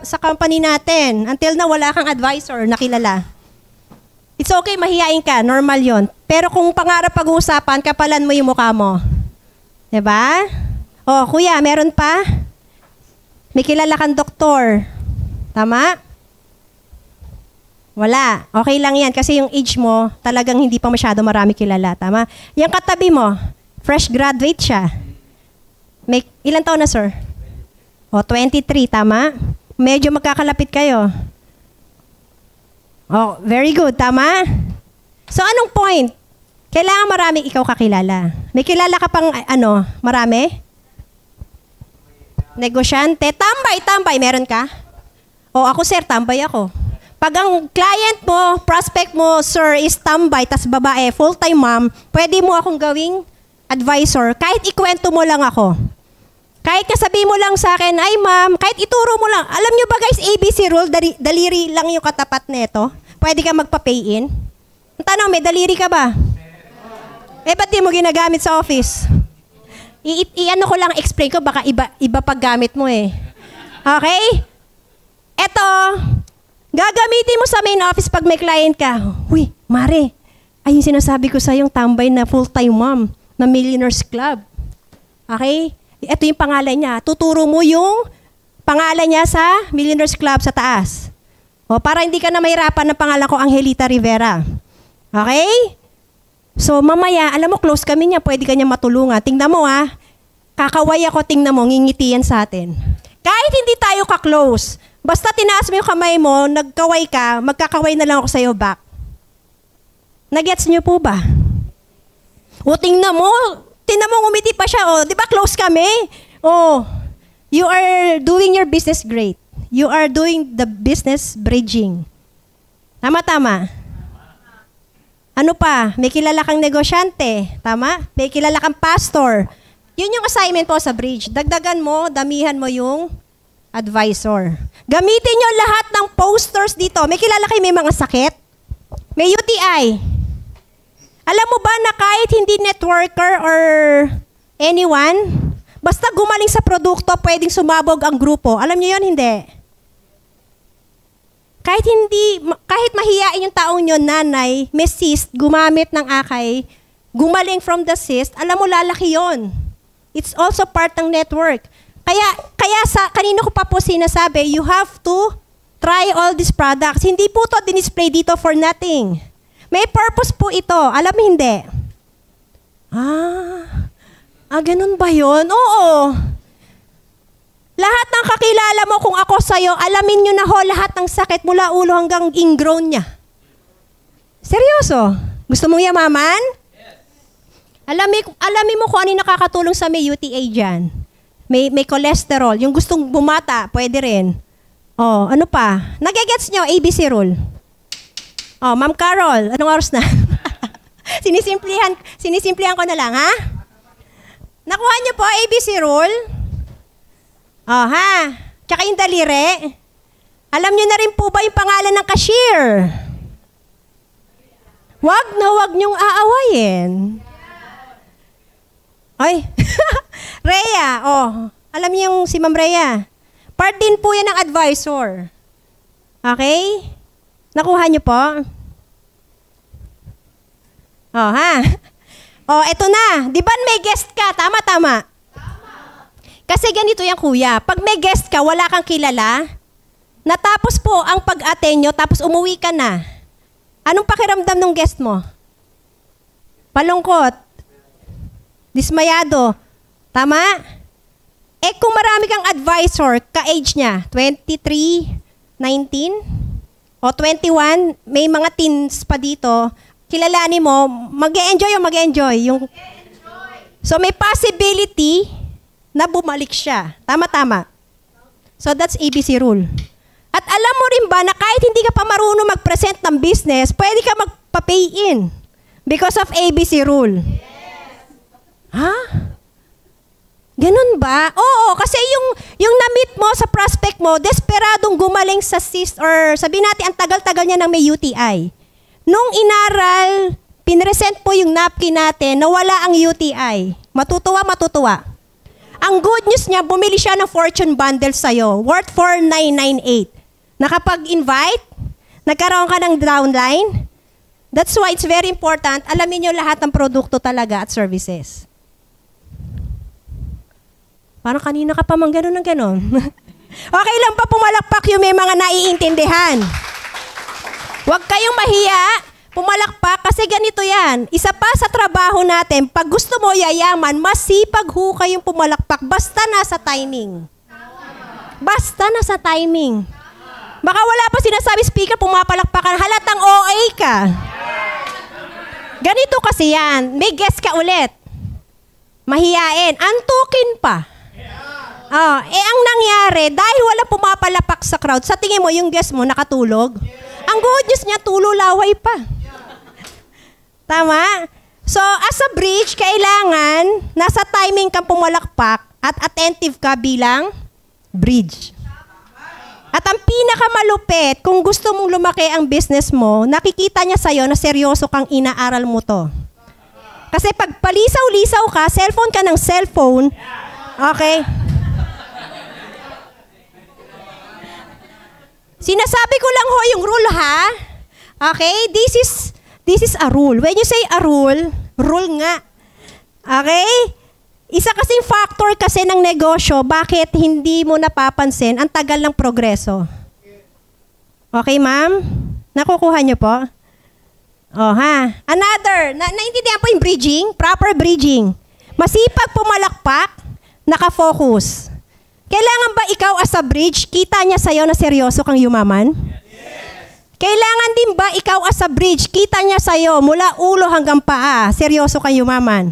sa company natin. Until na wala kang advisor na kilala. It's okay, mahihain ka. Normal yon. Pero kung pangarap pag-uusapan, kapalan mo yung mukha mo. Diba? O, kuya, meron pa? May kilala kang doktor. Tama? Wala. Okay lang yan. Kasi yung age mo, talagang hindi pa masyado marami kilala. Tama? Yung katabi mo, fresh graduate siya. May ilang taon na, sir? O, 23, tama? Medyo magkakalapit kayo. Oh, very good, tama? So, anong point? Kailangan marami ikaw kakilala. May kilala ka pang, marami? Negosyante. Tambay, meron ka? O, ako, sir, tambay ako. Pag ang client mo, prospect mo, sir, is tambay, tas babae, full-time mom, pwede mo akong gawing advisor, kahit ikwento mo lang ako. Kahit kasabi mo lang sa akin, ay ma'am, kahit ituro mo lang. Alam nyo ba guys, ABC rule, daliri lang yung katapat nito. Pwede ka magpa-pay in. Ang tanong, may daliri ka ba? Ba't di mo ginagamit sa office? Ko lang, explain ko, baka iba paggamit mo eh. Okay? Eto, Gagamitin mo sa main office pag may client ka. Uy, Mare, ay yung sinasabi ko sa yung tambay na full-time mom na Millionaires Club. Okay? Ito yung pangalan niya. Tuturo mo yung pangalan niya sa Millionaires Club sa taas. O, para hindi ka na mahirapan ng pangalan ko, Angelita Rivera. Okay? So, mamaya, alam mo, close kami niya. Pwede ka niya matulungan. Tingnan mo, kakaway ako, tingnan mo, ngingiti yan sa atin. Kahit hindi tayo ka-close, basta tinaas mo yung kamay mo, nagkaway ka, magkakaway na lang ako sa'yo back. Nagets niyo po ba? O, tingnan mo, ngumiti pa siya. O, di ba close kami? O, you are doing your business great. You are doing the business bridging. Tama-tama. Ano pa? May kilala kang negosyante. Tama? May kilala kang pastor. Yun yung assignment po sa bridge. Dagdagan mo, damihan mo yung advisor. Gamitin nyo lahat ng posters dito. May kilala kayo may mga sakit? May UTI. Alam mo ba na kahit hindi networker or anyone, basta gumaling sa produkto, pwedeng sumabog ang grupo. Alam niyo yun, hindi? Kahit mahiyain yung taong yun, nanay, may cyst, gumamit ng akay, gumaling from the cyst, alam mo, lalaki yun. It's also part ng network. Kaya kanino ko pa po sinasabi, you have to try all these products. Hindi po to dinisplay dito for nothing. May purpose po ito. Alam mo, hindi? Ganun ba yun? Oo. Lahat ng kakilala mo kung ako sa'yo, alamin nyo na ho lahat ng sakit mula ulo hanggang ingrown niya. Seryoso? Gusto mong yamaman? Yes. Alamin mo kung ano yung nakakatulong sa may UTA dyan. May cholesterol. Yung gustong bumata, pwede rin. Oh, ano pa? Nagigets nyo, ABC rule. Oh, Ma'am Carol, anong oras na? Sinisimplihan ko na lang, ha? Nakuha niyo po, ABC rule? Oh, ha? Tsaka yung daliri. Alam niyo na rin po ba yung pangalan ng cashier? Wag niyong aawayin. Ay, Rhea, oh. Alam niyo yung si Ma'am Rhea. Part din po yan ng advisor. Okay? Nakuha niyo po? Oh, ha? Oh, eto na. Di ba may guest ka? Tama. Kasi ganito yan, kuya. Pag may guest ka, wala kang kilala, natapos po ang pag-attend nyo, tapos umuwi ka na. Anong pakiramdam ng guest mo? Palungkot. Dismayado. Tama? Kung marami kang advisor, ka-age niya, 23, 19, o 21, may mga teens pa dito, kilalanin mo, mag-e-enjoy. So may possibility na bumalik siya. Tama. So that's ABC rule. At alam mo rin ba na kahit hindi ka pa marunong mag-present ng business, pwede ka magpa-pay in because of ABC rule. Ha? Ganun ba? Oo, kasi yung na-meet mo sa prospect mo, desperadong gumaling sa cyst or sabihin natin ang tagal-tagal niya ng may UTI. Nung inaral, pinresent po yung napkin natin na wala ang UTI. Matutuwa. Ang good news niya, bumili siya ng fortune bundle sa'yo, worth 4,998. Nakapag-invite, nagkaroon ka ng downline. That's why it's very important, alamin nyo lahat ng produkto talaga at services. Parang kanina ka pa mang gano'n. Okay lang pa pumalakpak yung may mga naiintindihan. Huwag kayong mahiya, pumalakpak kasi ganito yan. Isa pa sa trabaho natin, pag gusto mo yayaman, masipag ho kayong pumalakpak basta nasa timing. Baka wala pa sinasabi speaker, pumapalakpakan, halatang OA ka. Ganito kasi yan, may guest ka ulit. Mahiyain, antukin pa. Ang nangyari, dahil wala pumapalapak sa crowd, sa tingin mo yung guest mo nakatulog? Ang good news niya, tululaway pa. Tama? So, as a bridge, kailangan nasa timing kang pumalakpak at attentive ka bilang bridge. At ang pinakamalupit, kung gusto mong lumaki ang business mo, nakikita niya sa'yo na seryoso kang inaaral mo to. Kasi pag palisaw-lisaw ka, cellphone ka ng cellphone, okay? Sinasabi ko lang ho yung rule ha. Okay? This is a rule. When you say a rule, rule nga. Okay? Isa kasing factor kasi ng negosyo, bakit hindi mo napapansin ang tagal ng progreso. Okay, ma'am? Nakukuha niyo po? Oh, ha? Another, naintindihan po yung bridging? Proper bridging. Masipag pumalakpak, nakafocus. Kailangan ba ikaw as a bridge, kita niya sa'yo na seryoso kang yumaman? Kailangan din ba ikaw as a bridge, kita niya sa'yo mula ulo hanggang paa, seryoso kang yumaman?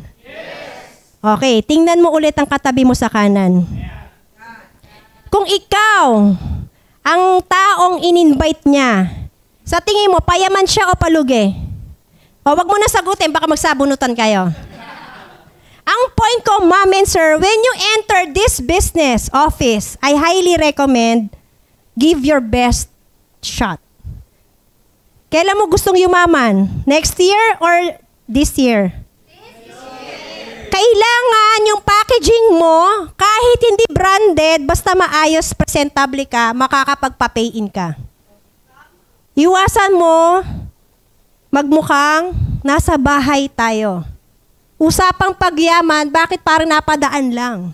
Okay, tingnan mo ulit ang katabi mo sa kanan. Kung ikaw, ang taong in-invite niya, sa tingin mo, payaman siya o palugi? O wag mo na sagutin, baka magsabunutan kayo. Ang point ko, ma'am and sir, when you enter this business office, I highly recommend, give your best shot. Kailan mo gustong yumaman? Next year or this year? Kailangan yung packaging mo, kahit hindi branded, basta maayos, presentable ka, makakapagpa-pay-in ka. Iwasan mo, magmukhang nasa bahay tayo. Usapang pagyaman, bakit parang napadaan lang?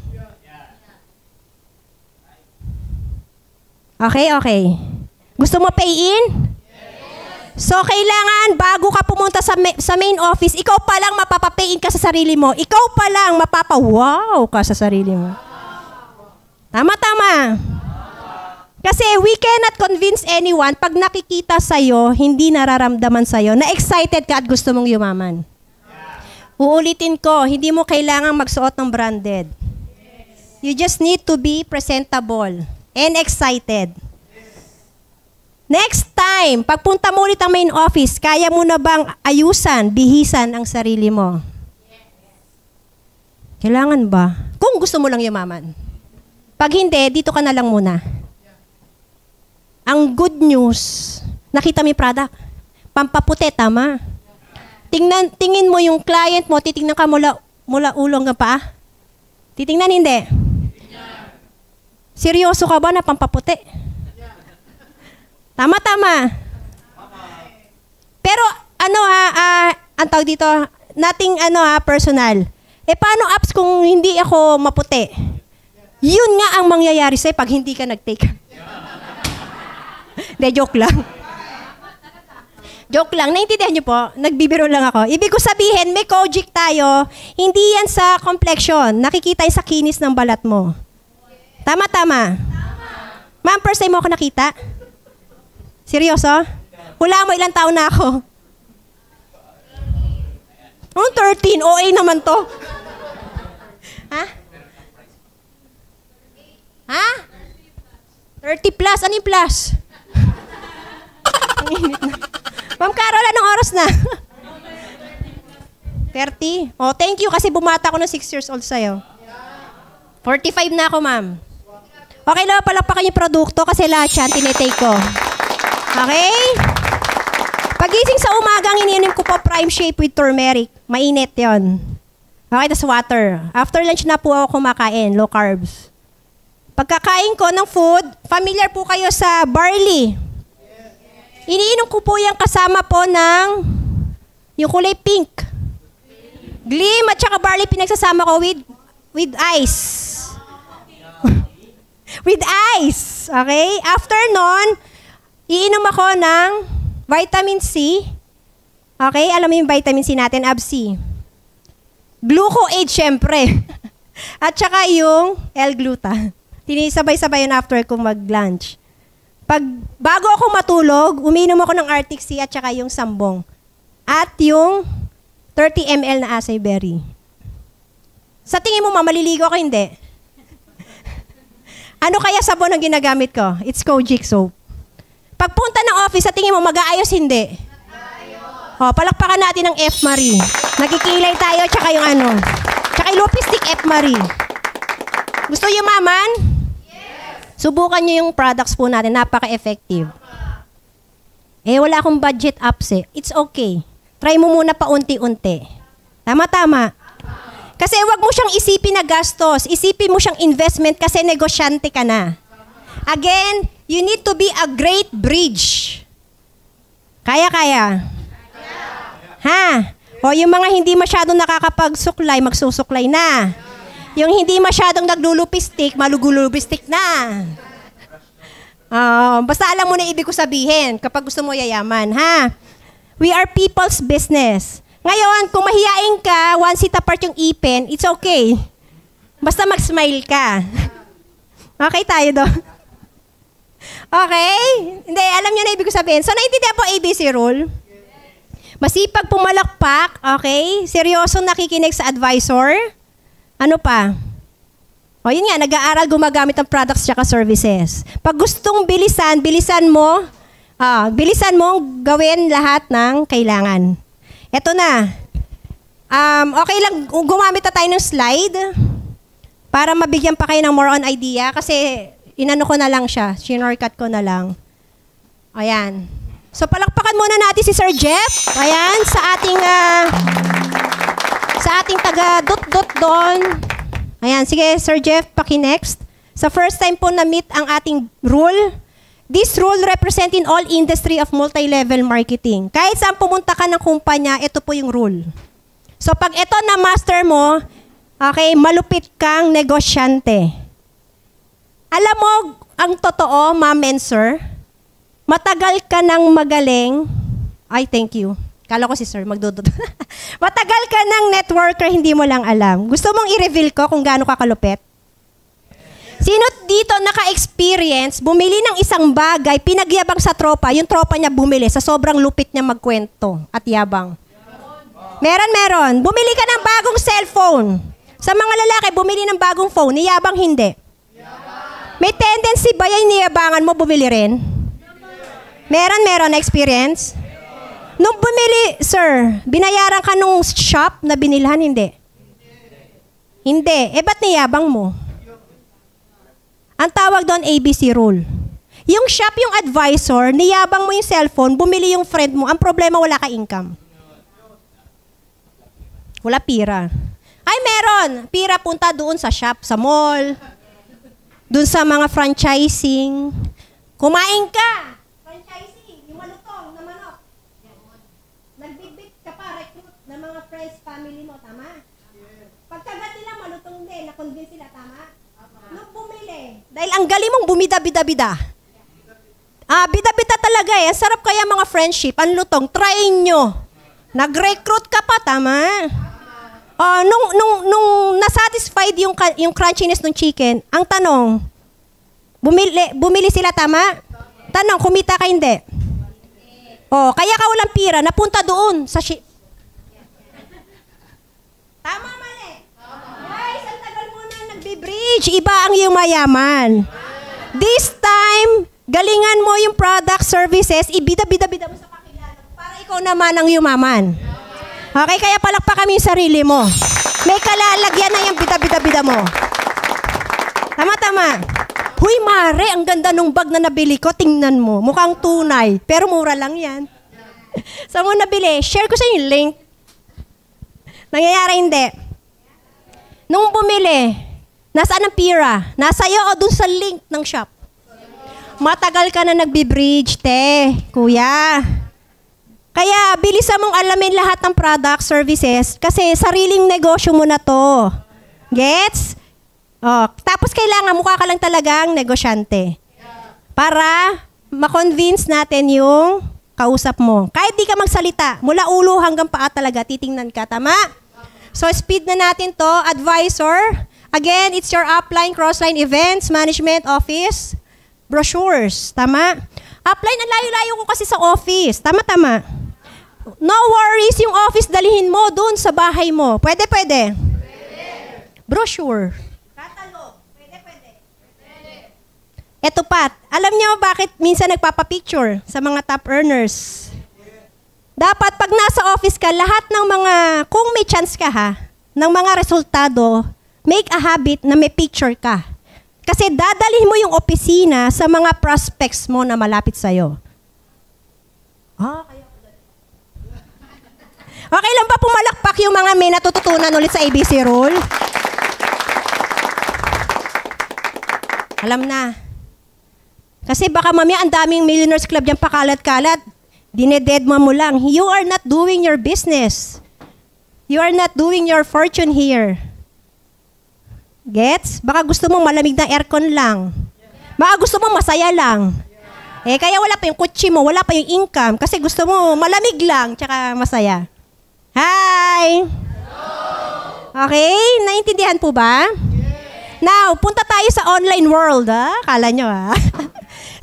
Okay. Gusto mo pay-in? So, kailangan, bago ka pumunta sa main office, ikaw pa lang mapapapayin ka sa sarili mo. Ikaw pa lang mapapa-wow ka sa sarili mo. Tama. Kasi we cannot convince anyone pag nakikita sa'yo, hindi nararamdaman sa'yo, na excited ka at gusto mong yumaman. Uulitin ko, hindi mo kailangang magsuot ng branded. You just need to be presentable and excited. Next time, pagpunta mo ulit ang main office, kaya mo na bang ayusan, bihisan ang sarili mo? Kailangan ba? Kung gusto mo lang yumaman. Pag hindi, dito ka na lang muna. Ang good news, nakita mo yung product. Pampaputi, tama? Tingin mo yung client mo, titingnan ka mula ulo hanggang paa? Titingnan, hindi? Seryoso ka ba na pampaputi? Tama. Pero ang tawag dito, nothing personal. Paano apps kung hindi ako maputi? Yun nga ang mangyayari sa'yo pag hindi ka nag-take. De, joke lang. Joke lang. Naintindihan niyo po? Nagbibiro lang ako. Ibig ko sabihin, may Kojic tayo, hindi yan sa complexion. Nakikita yan sa kinis ng balat mo. Tama. Ma'am, first time mo ako nakita? Seryoso? Hula mo, ilang taon na ako? 13. OA naman to. Ha? 30 plus. Ano yung plus? Ma'am Carol, anong oras na? 30? Oh, thank you kasi bumata ako ng 6 years old sa'yo. 45 na ako, ma'am. Okay lang, palakpakan yung produkto kasi lahat yan, tinitake ko. Okay? Pagising sa umaga, ang iniinom ko po Prime Shape with turmeric. Mainit yon. Okay, tas water. After lunch na po ako kumakain, low carbs. Pagkakain ko ng food, familiar po kayo sa barley. Iniinom ko po yung kasama po ng yung kulay pink. Glim at saka barley pinagsasama ko with ice. With ice. Okay? After nun, iinom ako ng vitamin C. Okay? Alam mo yung vitamin C natin, ABC. Gluco-aid, syempre. At saka yung L-gluta. Tinisabay-sabay yun after ko mag-lunch. Bago ako matulog, umiinom ako ng Arctic Sea at saka yung Sambong. At yung 30 ml na acai berry. Sa tingin mo, maliligo ako, hindi? Ano kaya sabon ang ginagamit ko? It's Kojic soap. Pagpunta ng office, sa tingin mo, mag-aayos, hindi? O, palakpakan natin ng F. Marie. Nagkikilay tayo, tsaka yung tsaka yung Lupistic F. Marie. Gusto yung maman? Yes. Subukan nyo yung products po natin. Napaka-effective. Wala akong budget apps eh. It's okay. Try mo muna paunti-unti. Tama. Kasi wag mo siyang isipin na gastos. Isipin mo siyang investment kasi negosyante ka na. Again, you need to be a great bridge. Kaya? Ha? O yung mga hindi masyadong nakakapagsuklay, magsusuklay na. Yung hindi masyadong naglulupistik, malugulupistik na. Basta alam mo na ibig ko sabihin kapag gusto mo yayaman, ha? We are people's business. Ngayon, kung mahiyain ka, one seat apart yung ipin, it's okay. Basta mag-smile ka. Okay tayo doon? Okay? Hindi, alam niyo na ibig ko sabihin. So, naintindihan po ABC rule? Masipag pumalakpak, okay? Seryosong nakikinig sa advisor. Ano pa? O yun nga, nag-aaral gumagamit ng products tsaka services. Pag gustong bilisan mo gawin lahat ng kailangan. Eto na. Okay lang, gumamit na tayo ng slide para mabigyan pa kayo ng more on idea kasi inano ko na lang siya, shinortcut ko na lang. Ayan. So palakpakan muna natin si Sir Jeff. Ayan, sa ating taga dot doon. Ayan, sige Sir Jeff, paki-next. Sa first time po na-meet ang ating rule. This rule represent in all industry of multi-level marketing. Kahit saan pumunta ka ng kumpanya, ito po yung rule. So pag ito na master mo, okay, malupit kang negosyante. Alam mo, ang totoo, ma'am and sir, matagal ka nang magaling, ay thank you. Kala ko si sir, magdudod. Matagal ka ng networker, hindi mo lang alam. Gusto mong i-reveal ko kung gaano ka kalupit? Sino dito naka-experience, bumili ng isang bagay, pinagyabang sa tropa, yung tropa niya bumili sa sobrang lupit niya magkwento at yabang? Meron. Bumili ka ng bagong cellphone. Sa mga lalaki, bumili ng bagong phone, niyabang hindi. May tendency ba yung niyabangan mo, bumili rin? Meron na experience? Nung bumili, sir, binayaran ka nung shop na binilhan, hindi? Hindi. Ba't niyabang mo? Ang tawag doon, ABC rule. Yung shop, yung advisor, niyabang mo yung cellphone, bumili yung friend mo, ang problema, wala ka income. Wala pira. Ay, meron. Pira punta doon sa shop, sa mall, doon sa mga franchising. Kumain ka. Franchising, yung malutong na manok. Nagbibit ka pa, recruit ng mga friends, family mo, tama? Pagkagat nila, malutong din, na-convince sila, tama? Nung bumili. Dahil ang galing mong bumida-bida-bida. Bida-bida talaga eh. Sarap kaya mga friendship. Ang lutong, try nyo. Nag-recruit ka pa, tama? Nung nasatisfied yung crunchiness ng chicken, ang tanong, bumili sila, tama? Tanong, kumita ka hindi? Kaya ka walang pira, napunta doon sa Tama, mali. Guys, ang tagal mo na nagbe-bridge. Iba ang yumayaman. This time, galingan mo yung product, services, ibida-bida-bida mo sa kakilala para ikaw naman ang yumaman. Okay, kaya palakpa kami yung sarili mo. May kalalagyan na yung bida-bida-bida mo. Tama. Huy, Mare, ang ganda nung bag na nabili ko. Tingnan mo, mukhang tunay. Pero mura lang yan. Saan mo nabili? Share ko sa yung link. Nangyayari hindi. Nung bumili, nasaan ang pira? Nasa iyo o dun sa link ng shop? Matagal ka na nagbi-bridge, kuya. Kaya bilisan mong alamin lahat ng product, services, kasi sariling negosyo mo na to. Gets? Tapos kailangan mukha ka lang talagang negosyante. Para ma-convince natin yung kausap mo. Kahit di ka magsalita, mula ulo hanggang paa talaga, titingnan ka. Tama? So speed na natin to. Advisor. Again, it's your upline, crossline events, management, office, brochures. Tama? Upline, ang layo-layo ko kasi sa office. Tama. No worries, yung office dalihin mo doon sa bahay mo. Pwede. Brochure. Catalog. Pwede. Eto Pat, alam niyo bakit minsan nagpapapicture sa mga top earners? Dapat pag nasa office ka, lahat ng mga, kung may chance ka ng mga resultado, make a habit na may picture ka. Kasi dadalhin mo yung opisina sa mga prospects mo na malapit sa'yo. Okay lang ba pumalakpak yung mga may natututunan ulit sa ABC rule? Alam na. Kasi baka mamaya ang daming millionaires club dyan pakalat-kalat. Dinededma mo lang. You are not doing your business. You are not doing your fortune here. Gets? Baka gusto mo malamig na aircon lang. Baka gusto mo masaya lang. Kaya wala pa yung kutsi mo, wala pa yung income kasi gusto mo malamig lang tsaka masaya. Hi! Okay? Naintindihan po ba? Now, punta tayo sa online world. Kala nyo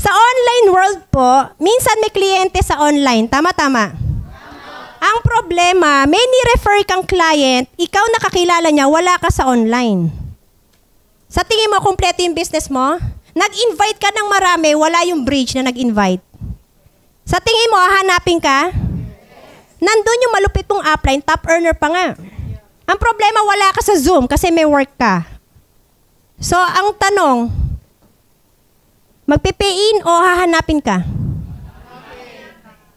Sa online world po, minsan may kliyente sa online. Tama-tama. Ang problema, may ni-refer kang client, ikaw nakakilala niya, wala ka sa online. Sa tingin mo, kumpleto yung business mo? Nag-invite ka ng marami, wala yung bridge na nag-invite. Sa tingin mo, hanapin ka? Nandun yung malupit mong upline, top earner pa nga. Ang problema, wala ka sa Zoom kasi may work ka. So, ang tanong, magpe-pay-in o hahanapin ka?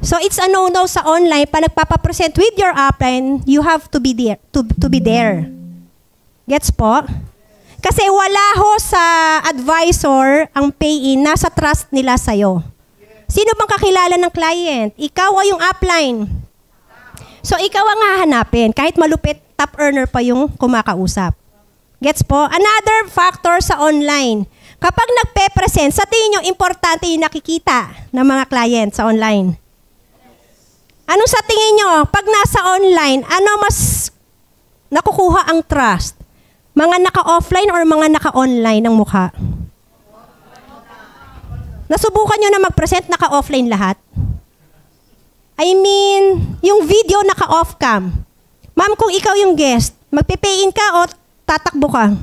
So, it's a no-no sa online. Pa nagpapapresent with your upline, you have to be there. To be there. Gets po? Kasi wala ho sa advisor ang pay-in, nasa trust nila sa'yo. Sino bang kakilala ng client? Ikaw o yung upline? So, ikaw ang hahanapin. Kahit malupit, top earner pa yung kumakausap. Gets po? Another factor sa online. Kapag nagpe-present, sa tingin nyo, importante yung nakikita ng mga client sa online. Ano sa tingin nyo? Pag nasa online, ano mas nakukuha ang trust? Mga naka-offline or mga naka-online ang mukha? Nasubukan nyo na mag-present, naka-offline lahat? I mean, yung video naka-off cam. Ma'am, kung ikaw yung guest, magpe-pay-in ka o tatakbo ka?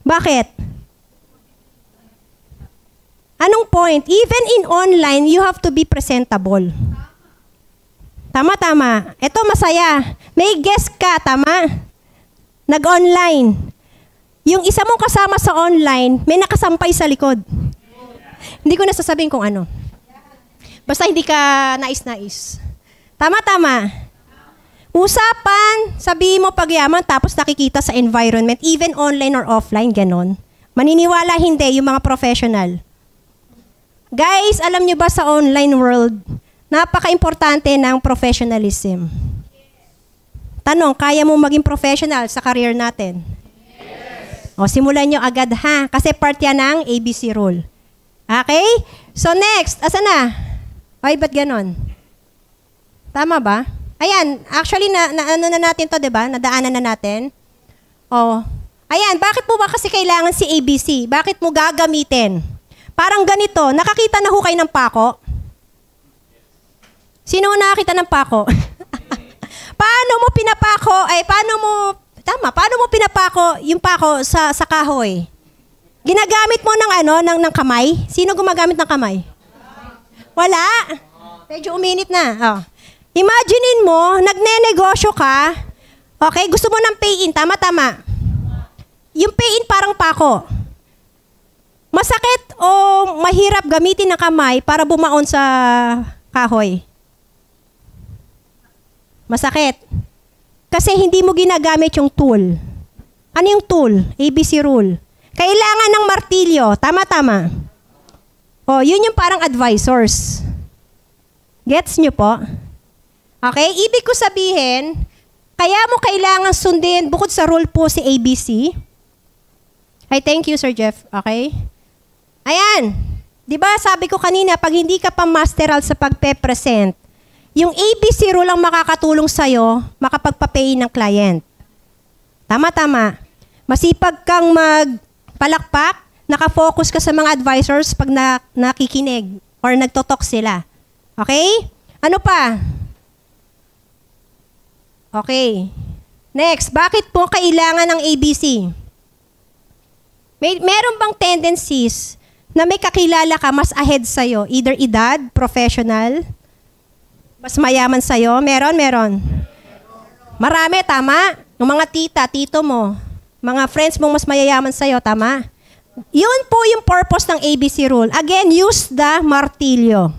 Bakit? Anong point? Even in online, you have to be presentable. Tama-tama. Ito masaya. May guest ka, tama? Nag-online. Yung isa mong kasama sa online, may nakasampay sa likod. Hindi ko na sasabihin kung ano. Basta hindi ka nais-nais. Tama-tama. Usapan, sabihin mo pagyaman, tapos nakikita sa environment, even online or offline, ganon. Maniniwala hindi yung mga professional. Guys, alam nyo ba sa online world, napaka-importante ng professionalism. Tanong, kaya mo maging professional sa career natin? Yes. O, simulan nyo agad ha, kasi part yan ng ABC rule. Okay? So next, asa na? Ay, ba't ganon? Tama ba? Ayan, actually, ano na natin to, diba? Nadaanan na natin. O, ayan, bakit po ba kasi kailangan si ABC? Bakit mo gagamitin? Parang ganito, nakakita na ho kayo ng pako? Sino nakakita ng pako? Paano mo pinapako, paano mo pinapako yung pako sa kahoy? Ginagamit mo ng kamay? Sino gumagamit ng kamay? Wala. Medyo uminit na. Oh. Imaginein mo, nagne-negosyo ka, okay, gusto mo ng pay-in, tama-tama. Yung pay-in parang pako. Masakit o mahirap gamitin ng kamay para bumaon sa kahoy? Masakit. Kasi hindi mo ginagamit yung tool. Ano yung tool? ABC rule. Kailangan ng martilyo. Tama-tama. O, yun yung parang advisors. Gets nyo po? Okay? Ibig ko sabihin, kaya mo kailangan sundin, bukod sa rule po si ABC. Ay, thank you, Sir Jeff. Okay? Ayan. Diba, sabi ko kanina, pag hindi ka pa masteral sa pagpe-present, yung ABC rule ang makakatulong sa'yo makapagpa-pay ng client. Tama-tama. Masipag kang magpalakpak, nakafocus ka sa mga advisors pag nakikinig or nagtotalk sila. Okay? Ano pa? Okay. Next, bakit po kailangan ng ABC? Meron bang tendencies na may kakilala ka mas ahead sa'yo? Either edad, professional, mas mayaman sa'yo? Meron. Marami, tama? Yung mga tita, tito mo, mga friends mong mas mayayaman sa'yo, tama? Yun po yung purpose ng ABC rule. Again, use the martilyo.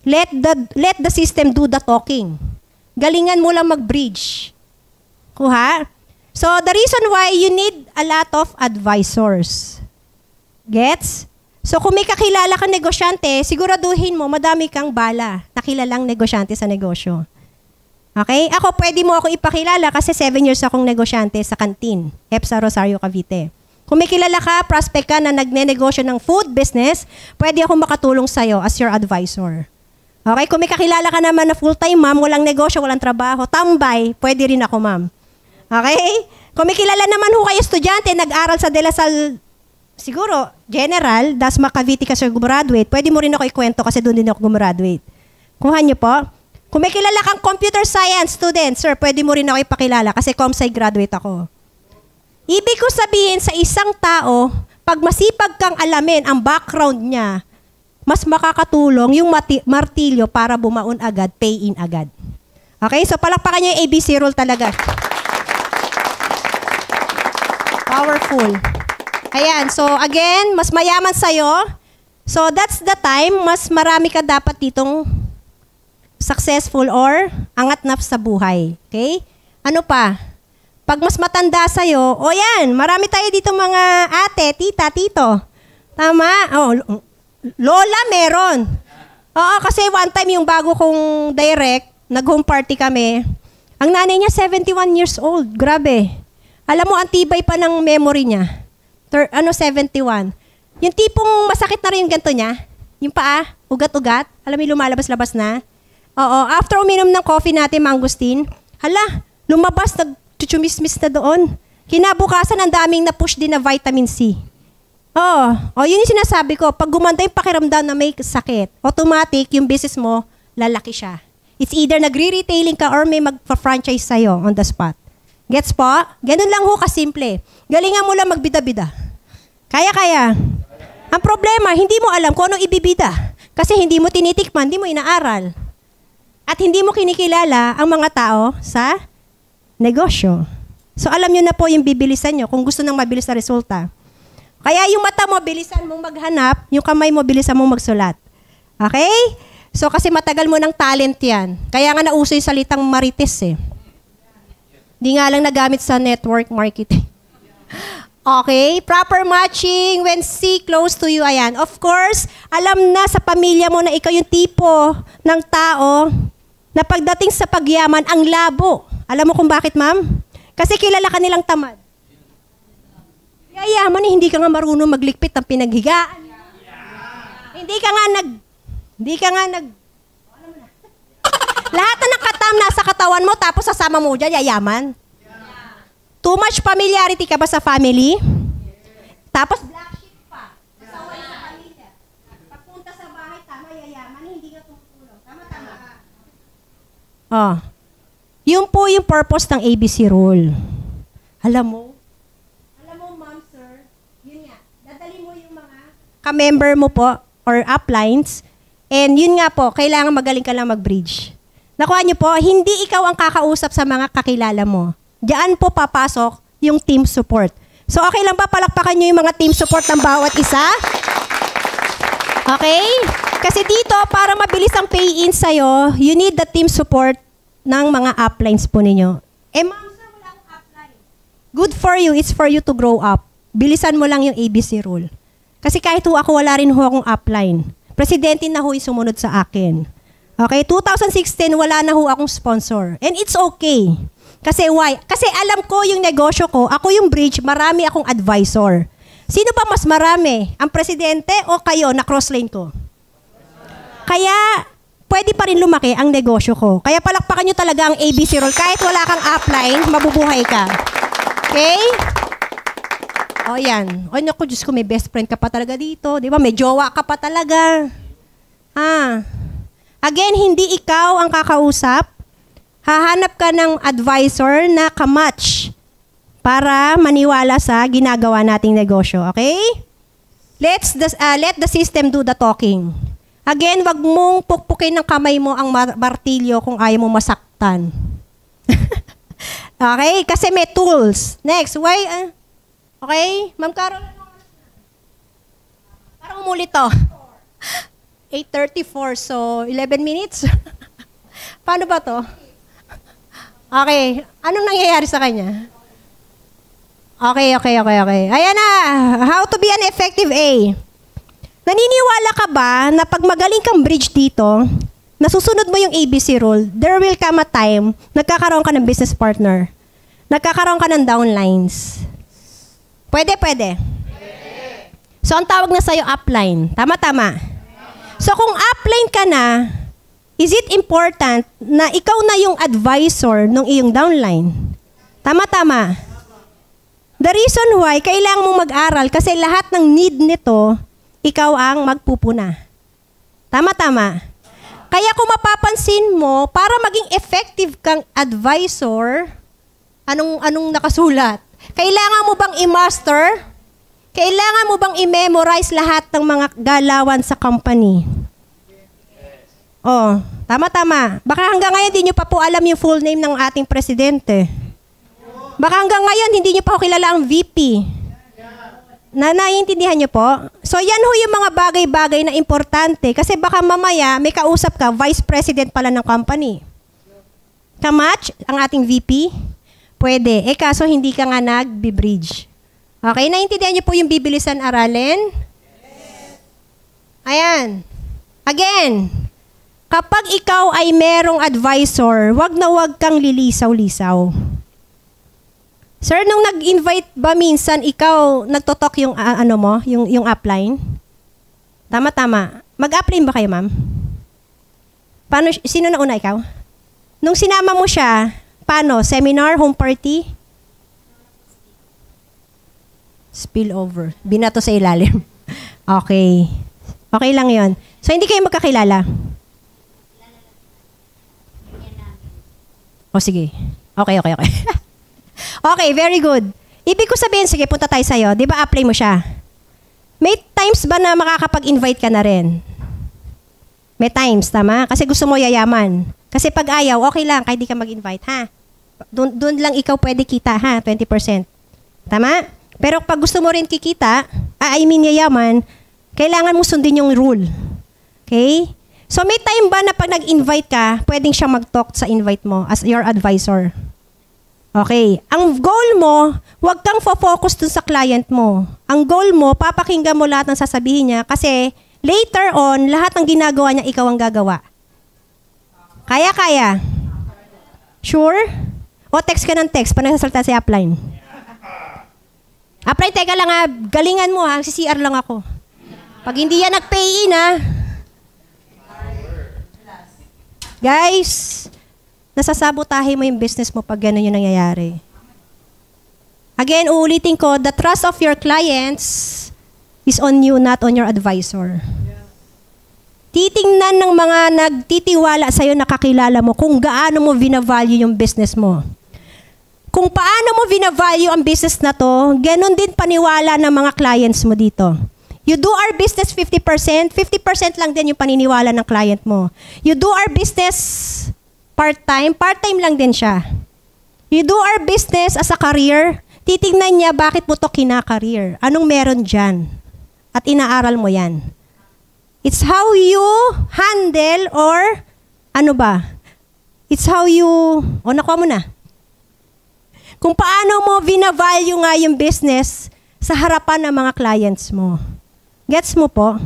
Let the system do the talking. Galingan mo lang mag-bridge. Kuha? So, the reason why you need a lot of advisors. Gets? So kung may kakilala kang negosyante, siguraduhin mo madami kang bala na kilalang negosyante sa negosyo. Okay? Ako, pwede mo ako ipakilala kasi 7 years akong negosyante sa kantin, EPSA Rosario, Cavite. Kung may kilala ka, prospect ka na nagne-negosyo ng food business, pwede ako makatulong sa'yo as your advisor. Okay? Kung may kakilala ka naman na full-time ma'am, walang negosyo, walang trabaho, tambay, pwede rin ako ma'am. Okay? Kung may kilala naman ho kayo estudyante, nag-aral sa De La Salle, siguro, general, Dasma Cavite ka siya gumraduate, pwede mo rin ako ikwento kasi doon din ako gumraduate. Kuha niyo po. Kung may kilala kang computer science student, sir, pwede mo rin ako ipakilala kasi ComSci graduate ako. Ibig ko sabihin sa isang tao, pag masipag kang alamin ang background niya, mas makakatulong yung martilyo para bumaon agad, pay in agad. Okay? So, palakpakan niyo yung ABC rule talaga. Powerful. Ayan. So, again, mas mayaman sa'yo. So, that's the time, mas marami ka dapat ditong successful or angat na sa buhay. Okay? Ano pa? Pag mas matanda sa'yo, o yan, marami tayo dito mga ate, tita, tito. Tama? Oh, lola meron. Oo, kasi one time yung bago kong direct, nag-home party kami, ang nanay niya 71 years old. Grabe. Alam mo, ang tibay pa ng memory niya. 71. Yung tipong masakit na rin yung ganito niya. Yung paa, ugat-ugat. Alam mo, lumalabas-labas na. Oo, after uminom ng coffee natin, mangustin, hala, lumabas, nagchuchumismis na doon. Kinabukasan, ang daming na-push din na vitamin C. Oo, yun yung sinasabi ko. Pag gumanda yung pakiramdam na may sakit, automatic, yung business mo, lalaki siya. It's either nagre-retailing ka or may mag-franchise sa'yo on the spot. Gets po? Ganun lang ho kasimple. Galingan mo lang magbida-bida. Kaya. Ang problema, hindi mo alam kung anong ibibida. Kasi hindi mo tinitikman, hindi mo inaaral. At hindi mo kinikilala ang mga tao sa negosyo. So alam nyo na po yung bibilisan nyo kung gusto ng mabilis na resulta. Kaya yung mata mo, bilisan mong maghanap, yung kamay mo, bilisan mong magsulat. Okay? So kasi matagal mo ng talent yan. Kaya nga nauso yung salitang marites eh. Di nga lang nagamit sa network marketing. Okay? Proper matching when see close to you. Ayan. Of course, alam na sa pamilya mo na ikaw yung tipo ng tao na pagdating sa pagyaman, ang labo. Alam mo kung bakit, ma'am? Kasi kilala ka nilang tamad. Yayaman eh, hindi ka nga marunong maglikpit ng pinaghigaan. Hindi ka nga nag... Lahat na ng katam nasa katawan mo, tapos sasama mo dyan, yayaman. Too much familiarity ka ba sa family? Tapos black sheep pa. Kasaway sa pamilya. Pagpunta sa bahay, tama, yayaman, hindi ka tumutulong. Tama. Yun po yung purpose ng ABC rule. Alam mo, ma'am, sir, yun nga, dadali mo yung mga ka-member mo po or uplines, and yun nga po, kailangan magaling ka lang mag-bridge. Nakuha niyo po, hindi ikaw ang kakausap sa mga kakilala mo. Diyan po papasok yung team support. So, okay lang ba palakpakan niyo yung mga team support ng bawat isa? Okay? Kasi dito, para mabilis ang pay-in sa'yo, you need the team support ng mga uplines po ninyo. Ma'am, sir, wala akong upline. Good for you. It's for you to grow up. Bilisan mo lang yung ABC rule. Kasi kahit ho ako, wala rin ho akong upline. Presidente na ho yung sumunod sa akin. Okay, 2016, wala na ho akong sponsor. And it's okay. Kasi why? Kasi alam ko yung negosyo ko, ako yung bridge, marami akong advisor. Sino ba mas marami? Ang presidente o kayo na cross-lane ko? Kaya, pwede pa rin lumaki ang negosyo ko. Kaya palakpakan nyo talaga ang ABC rule. Kahit wala kang upline, mabubuhay ka. Okay? O yan. O naku, Diyos ko, may best friend ka pa talaga dito. Di ba? May jowa ka pa talaga. Again, hindi ikaw ang kakausap. Hahanap ka ng advisor na kamatch para maniwala sa ginagawa nating negosyo. Okay? Let the system do the talking. Again, wag mong pukpukin ng kamay mo ang martilyo kung ayaw mo masaktan. Okay? Kasi may tools. Next, why? Okay? Ma'am Carol, parang umulit to. 8:34, so 11 minutes. Paano ba to? Okay. Anong nangyayari sa kanya? Okay. Ayan na. How to be an effective A. Naniniwala ka ba na pag magaling kang bridge dito, nasusunod mo yung ABC rule, there will come a time, nagkakaroon ka ng business partner. Nagkakaroon ka ng downlines. Pwede. So, ang tawag na sa'yo, upline. Tama. So, kung upline ka na, is it important na ikaw na yung advisor ng iyong downline? Tama. The reason why, kailangan mong mag-aral kasi lahat ng need nito, ikaw ang magpupuna. Tama. Kaya kung mapapansin mo, para maging effective kang advisor, anong nakasulat? Kailangan mo bang i-master? Kailangan mo bang i-memorize lahat ng mga galawan sa company? Oh, tama. Baka hanggang ngayon hindi nyo pa po alam yung full name ng ating presidente. Baka hanggang ngayon hindi nyo pa kilala ang VP. Naiintindihan nyo po? So yan ho yung mga bagay-bagay na importante kasi baka mamaya may kausap ka, vice president pala ng company. Kamatch ang ating VP? Pwede. Kaso hindi ka nga nag-bridge. Okay, naiintindihan nyo po yung bibilisan aralin? Ayan. Again, kapag ikaw ay merong advisor, wag na wag kang lilisaw-lisaw. Sir, nung nag-invite ba minsan ikaw nagtotok yung yung upline? Tama. Mag-upline ba kayo, ma'am? Paano, sino na una, ikaw? Nung sinama mo siya, paano? Seminar, home party? Spillover. Binato sa ilalim. Okay. Okay lang yon. So, hindi kayo magkakilala? O, sige. Okay. Okay, very good. Ibig ko sabihin, sige, punta tayo sa'yo. Di ba, apply mo siya? May times ba na makakapag-invite ka na rin? May times, tama? Kasi gusto mo yayaman. Kasi pag ayaw, okay lang, kahit di ka mag-invite, ha? Doon lang ikaw pwede kita, ha? 20%. Tama? Pero pag gusto mo rin kikita, yayaman, kailangan mo sundin yung rule. Okay? So, may time ba na pag nag-invite ka, pwedeng siya mag-talk sa invite mo as your advisor? Okay. Ang goal mo, huwag kang focus dun sa client mo. Ang goal mo, papakinggan mo lahat ng sasabihin niya kasi later on, lahat ng ginagawa niya, ikaw ang gagawa. Kaya? Sure? O text ka ng text pa nagsasalita si upline. Upline, teka lang ha, galingan mo ha, CCR lang ako. Pag hindi yan nag-pay in ha. Guys, nasasabotahe mo yung business mo pag gano'n yung nangyayari. Again, uulitin ko, the trust of your clients is on you, not on your advisor. Titingnan ng mga nagtitiwala sa'yo, nakakilala mo kung gaano mo vinavalue yung business mo. Kung paano mo vinavalue ang business na to, gano'n din paniwala ng mga clients mo dito. You do our business 50%, 50% lang din yung paniniwala ng client mo. You do our business part-time lang din siya. You do our business as a career, titignan niya bakit mo to kina-career. Anong meron dyan? At inaaral mo yan. It's how you handle or It's how you, nakuha mo na. Kung paano mo vinavalue nga yung business sa harapan ng mga clients mo. Gets mo po?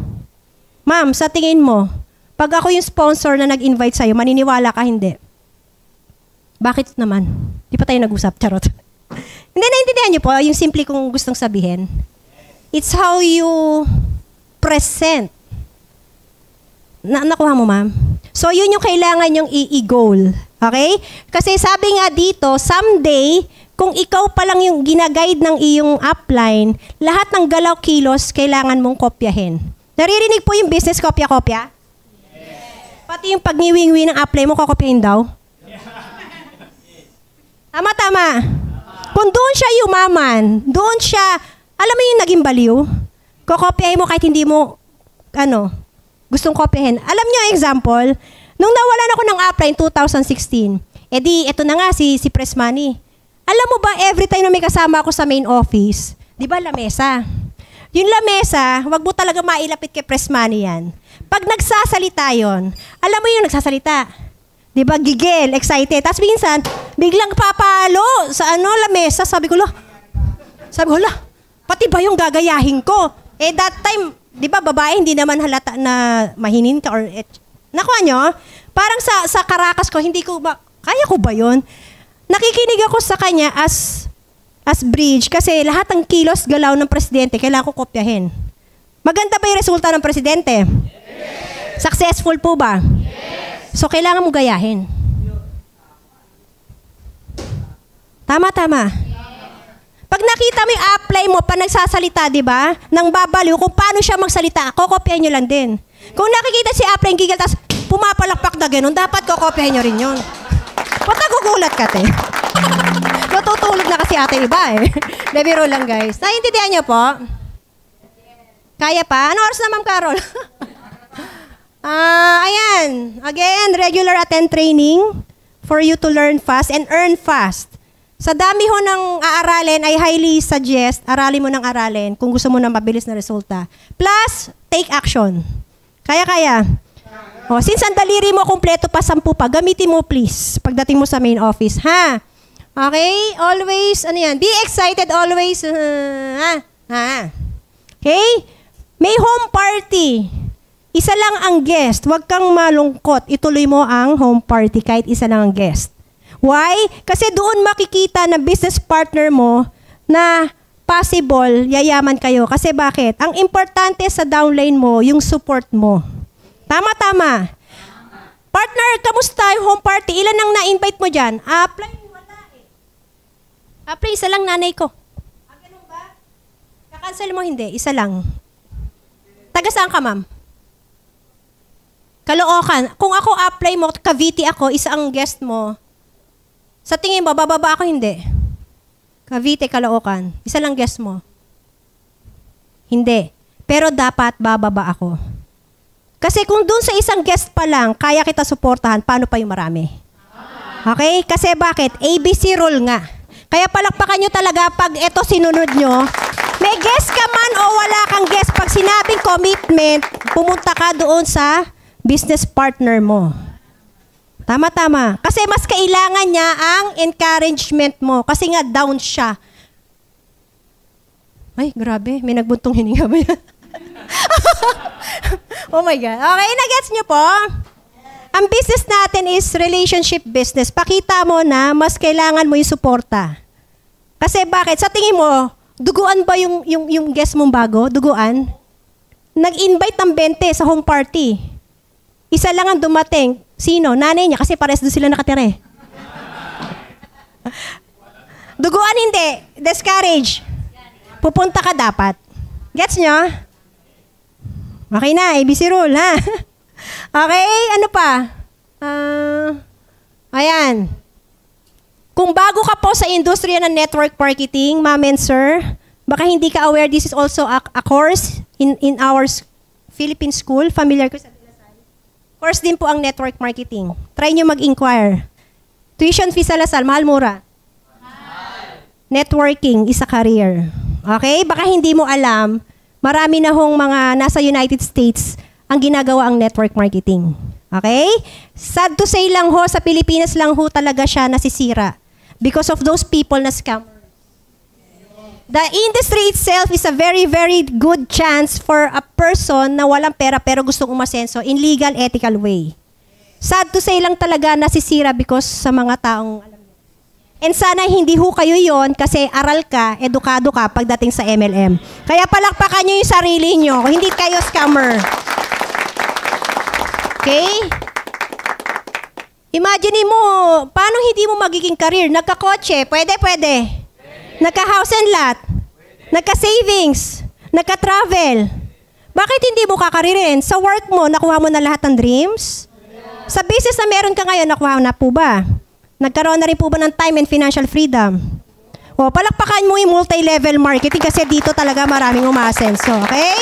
Ma'am, sa tingin mo, pag ako yung sponsor na nag-invite sa'yo, maniniwala ka hindi? Bakit naman? Di pa tayo nag-usap, charot. Hindi, naintindihan niyo po yung simple kong gustong sabihin. It's how you present. Nakuha mo, ma'am? So, yun yung kailangan yung i-goal. Okay? Kasi sabi nga dito, someday, kung ikaw pa lang yung ginaguide ng iyong upline, lahat ng galaw kilos, kailangan mong kopyahin. Naririnig po yung business kopya-kopya? Yes. Pati yung pagniwingwi ng upline mo, kokopyahin daw? Tama. Kung doon siya yumaman, doon siya, alam mo yung naging baliw? Kokopyahin mo kahit hindi mo, gustong kopyahin. Alam niyo example, nung nawalan ako ng upline 2016, eto na nga si Press Money. Alam mo ba, every time na may kasama ako sa main office, di ba lamesa? Yung lamesa, wag mo talaga mailapit kay Press Money yan. Pag nagsasalita yon, alam mo yung nagsasalita. Di ba, gigil, excited. Tapos minsan, biglang papalo sa lamesa. Sabi ko, pati ba yung gagayahin ko? That time, di ba babae, hindi naman halata na mahinin ka or nakuha nyo? Parang sa karakas ko, hindi ko ba, kaya ko ba yun? Nakikinig ako sa kanya as bridge kasi lahat ng kilos galaw ng presidente, kailangan ko kopyahin. Maganda ba yung resulta ng presidente? Yes. Successful po ba? Yes. So, kailangan mo gayahin. Tama. Pag nakita mo yung apply mo, pa nagsasalita, di ba? Nang babaliw kung paano siya magsalita, kokopyahin nyo lang din. Kung nakikita si apply yung gigil, tapos pumapalakpak na gano'n, dapat kokopyahin nyo rin yun. Ba't nagugulat ka, te? Natutulog na kasi ate iba eh. Biro lang, guys. Naiintindihan niyo po? Kaya pa? Ano oras na, Ma'am Carol? Ayan. Again, regular attend training for you to learn fast and earn fast. Sa dami ho ng aaralin, I highly suggest, aralin mo ng aralin kung gusto mo ng mabilis na resulta. Plus, take action. Kaya. O, since ang daliri mo kumpleto pa 10 pa, gamitin mo please pagdating mo sa main office, ha? Okay? Always, ano yan? Be excited always. Okay? May home party. Isa lang ang guest. Huwag kang malungkot. Ituloy mo ang home party kahit isa lang ang guest. Why? Kasi doon makikita na business partner mo na possible, yayaman kayo. Kasi bakit? Ang importante sa downline mo, yung support mo. Tama. Partner, kamusta yung home party? Ilan ang na-invite mo dyan? Apply, wala eh. Apply, isa lang nanay ko. Ganun ba? Kakancel mo hindi, isa lang. Taga saan ka, ma'am? Caloocan. Kung ako apply mo, Cavite ako, isa ang guest mo, sa tingin mo, bababa ako hindi? Cavite, Caloocan. Isa lang guest mo? Hindi. Pero dapat bababa ako. Kasi kung dun sa isang guest pa lang, kaya kita suportahan, paano pa yung marami? Okay? Kasi bakit? ABC rule nga. Kaya palakpakan nyo talaga pag eto sinunod nyo. May guest ka man o wala kang guest, pag sinabing commitment, pumunta ka doon sa business partner mo. Tama. Kasi mas kailangan niya ang encouragement mo. Kasi nga down siya. Ay, grabe. May nagbuntong hininga ba yan? Oh my God. Okay, nagets niyo po? Ang business natin is relationship business. Pakita mo na mas kailangan mo yung suporta. Kasi bakit? Sa tingin mo, duguan ba yung guest mong bago? Duguan? Nag-invite ng 20 sa home party. Isa lang ang dumating. Sino? Nanay niya kasi pares doon sila nakatira eh. Duguan hindi. Discourage. Pupunta ka dapat. Gets nyo? Okay na, ABC rule ha. Okay, ano pa? Ayan. Kung bago ka po sa industriya ng network marketing, ma'am and sir, baka hindi ka aware, this is also a course in our Philippine school. Familiar ko sa course din po ang network marketing. Try nyo mag-inquire. Tuition fee sa Lasal, mahal mura? Mahal. Networking is a career. Okay? Baka hindi mo alam, marami na hong mga nasa United States ang ginagawa ang network marketing. Okay? Sad to say lang ho, sa Pilipinas lang ho talaga siya nasisira because of those people na scam. The industry itself is a very, very good chance for a person na walang pera pero gustong umasenso in legal, ethical way. Sad to say lang talaga nasisira because sa mga taong alam niyo. And sana hindi ho kayo yon kasi aral ka, edukado ka pagdating sa MLM. Kaya palakpakan nyo yung sarili nyo, hindi kayo scammer. Okay? Imagine mo, paano hindi mo magiging career? Nagkakotse, pwede. Nagka-house and lot, nagka-savings, nagka-travel. Bakit hindi mo kakaririn? Sa work mo, nakuha mo na lahat ng dreams? Sa business na meron ka ngayon, nakuha na po ba? Nagkaroon na rin po ba ng time and financial freedom? O, palakpakan mo yung multi-level marketing kasi dito talaga maraming umaasenso. Okay?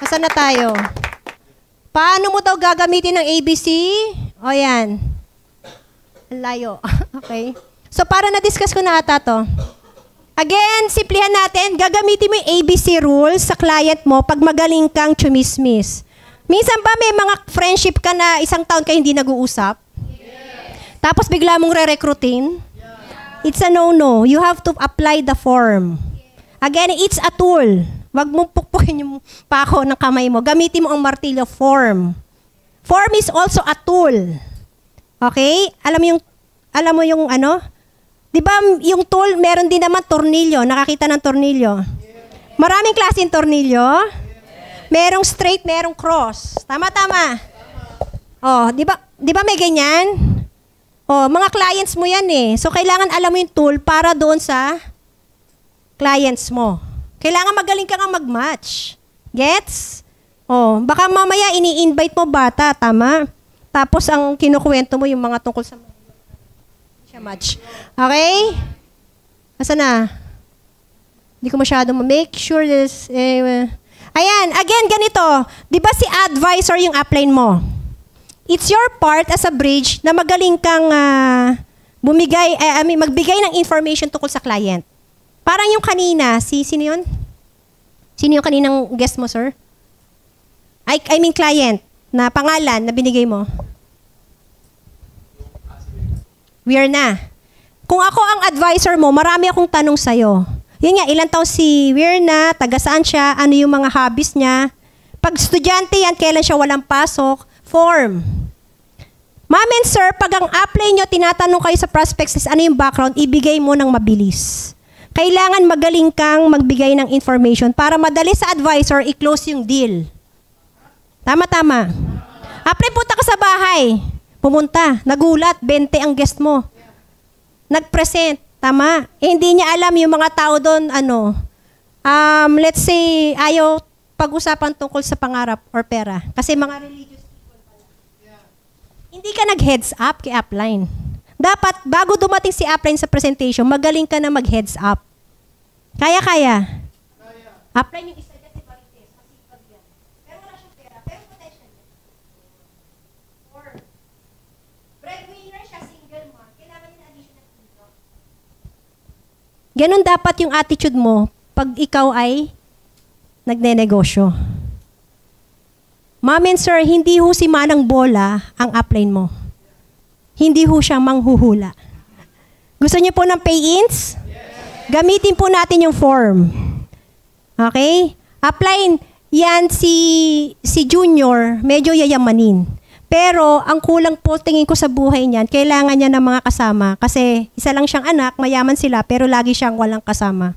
Asan na tayo? Paano mo daw gagamitin ng ABC? O yan. Layo. Okay. So, para na-discuss ko na ata to. Again, simplihan natin, gagamitin mo yung ABC rules sa client mo pag magaling kang chumismis. Minsan ba may mga friendship ka na isang taon kayo hindi nag-uusap? Yeah. Tapos bigla mong re-recruitin? Yeah. It's a no-no. You have to apply the form. Again, it's a tool. Wag mong pukpukin yung pako ng kamay mo. Gamitin mo ang martilyo form. Form is also a tool. Okay? Alam mo yung ano? 'Di ba yung tool, meron din naman tornilyo. Nakakita ng tornilyo? Maraming klaseng tornilyo. Merong straight, merong cross. Tama. Oh, 'di ba may ganyan? Oh, mga clients mo 'yan eh. So kailangan alam mo yung tool para doon sa clients mo. Kailangan magaling ka nga mag-match. Gets? Oh, baka mamaya ini-invite mo bata, tama? Tapos ang kinukuwento mo yung mga tungkol sa match. Okay? Asa na? Hindi ko masyado make sure this. Ayan, again, ganito. Di ba si advisor yung upline mo? It's your part as a bridge na magaling kang magbigay ng information tungkol sa client. Parang yung kanina, sino yun? Sino yung kaninang guest mo, sir? I mean client na pangalan na binigay mo. We're na. Kung ako ang advisor mo, marami akong tanong sa'yo. Yun nga, ilang taon si Wirna, taga saan siya, ano yung mga hobbies niya. Pag estudyante yan, kailan siya walang pasok, form. Ma'am and sir, pag ang apply nyo, tinatanong kayo sa prospects list, ano yung background, ibigay mo ng mabilis. Kailangan magaling kang magbigay ng information para madali sa advisor, i-close yung deal. Tama. Apply, punta ka sa bahay. Pumunta, nagulat, 20 ang guest mo. Nag-present, tama. Hindi niya alam yung mga tao doon, let's say, ayaw pag-usapan tungkol sa pangarap or pera. Kasi mga religious people pala. Hindi ka nag-heads up kay upline. Dapat, bago dumating si upline sa presentation, magaling ka na mag-heads up. Kaya. Upline yung isa dyan, si Marites. Masipag yan. Pero wala siyang pera. Pero potential yan. Or, breadwinner siya, single mom. Kailangan niya na additional income. Ganon dapat yung attitude mo pag ikaw ay nagnenegosyo. Ma'am and sir, hindi ho si Manang Bola ang upline mo. Hindi ho siya manghuhula. Gusto niyo po ng pay-ins? Gamitin po natin yung form. Okay? Upline, yan si Junior, medyo yayamanin. Pero ang kulang po tingin ko sa buhay niyan, kailangan niya ng mga kasama. Kasi isa lang siyang anak, mayaman sila, pero lagi siyang walang kasama.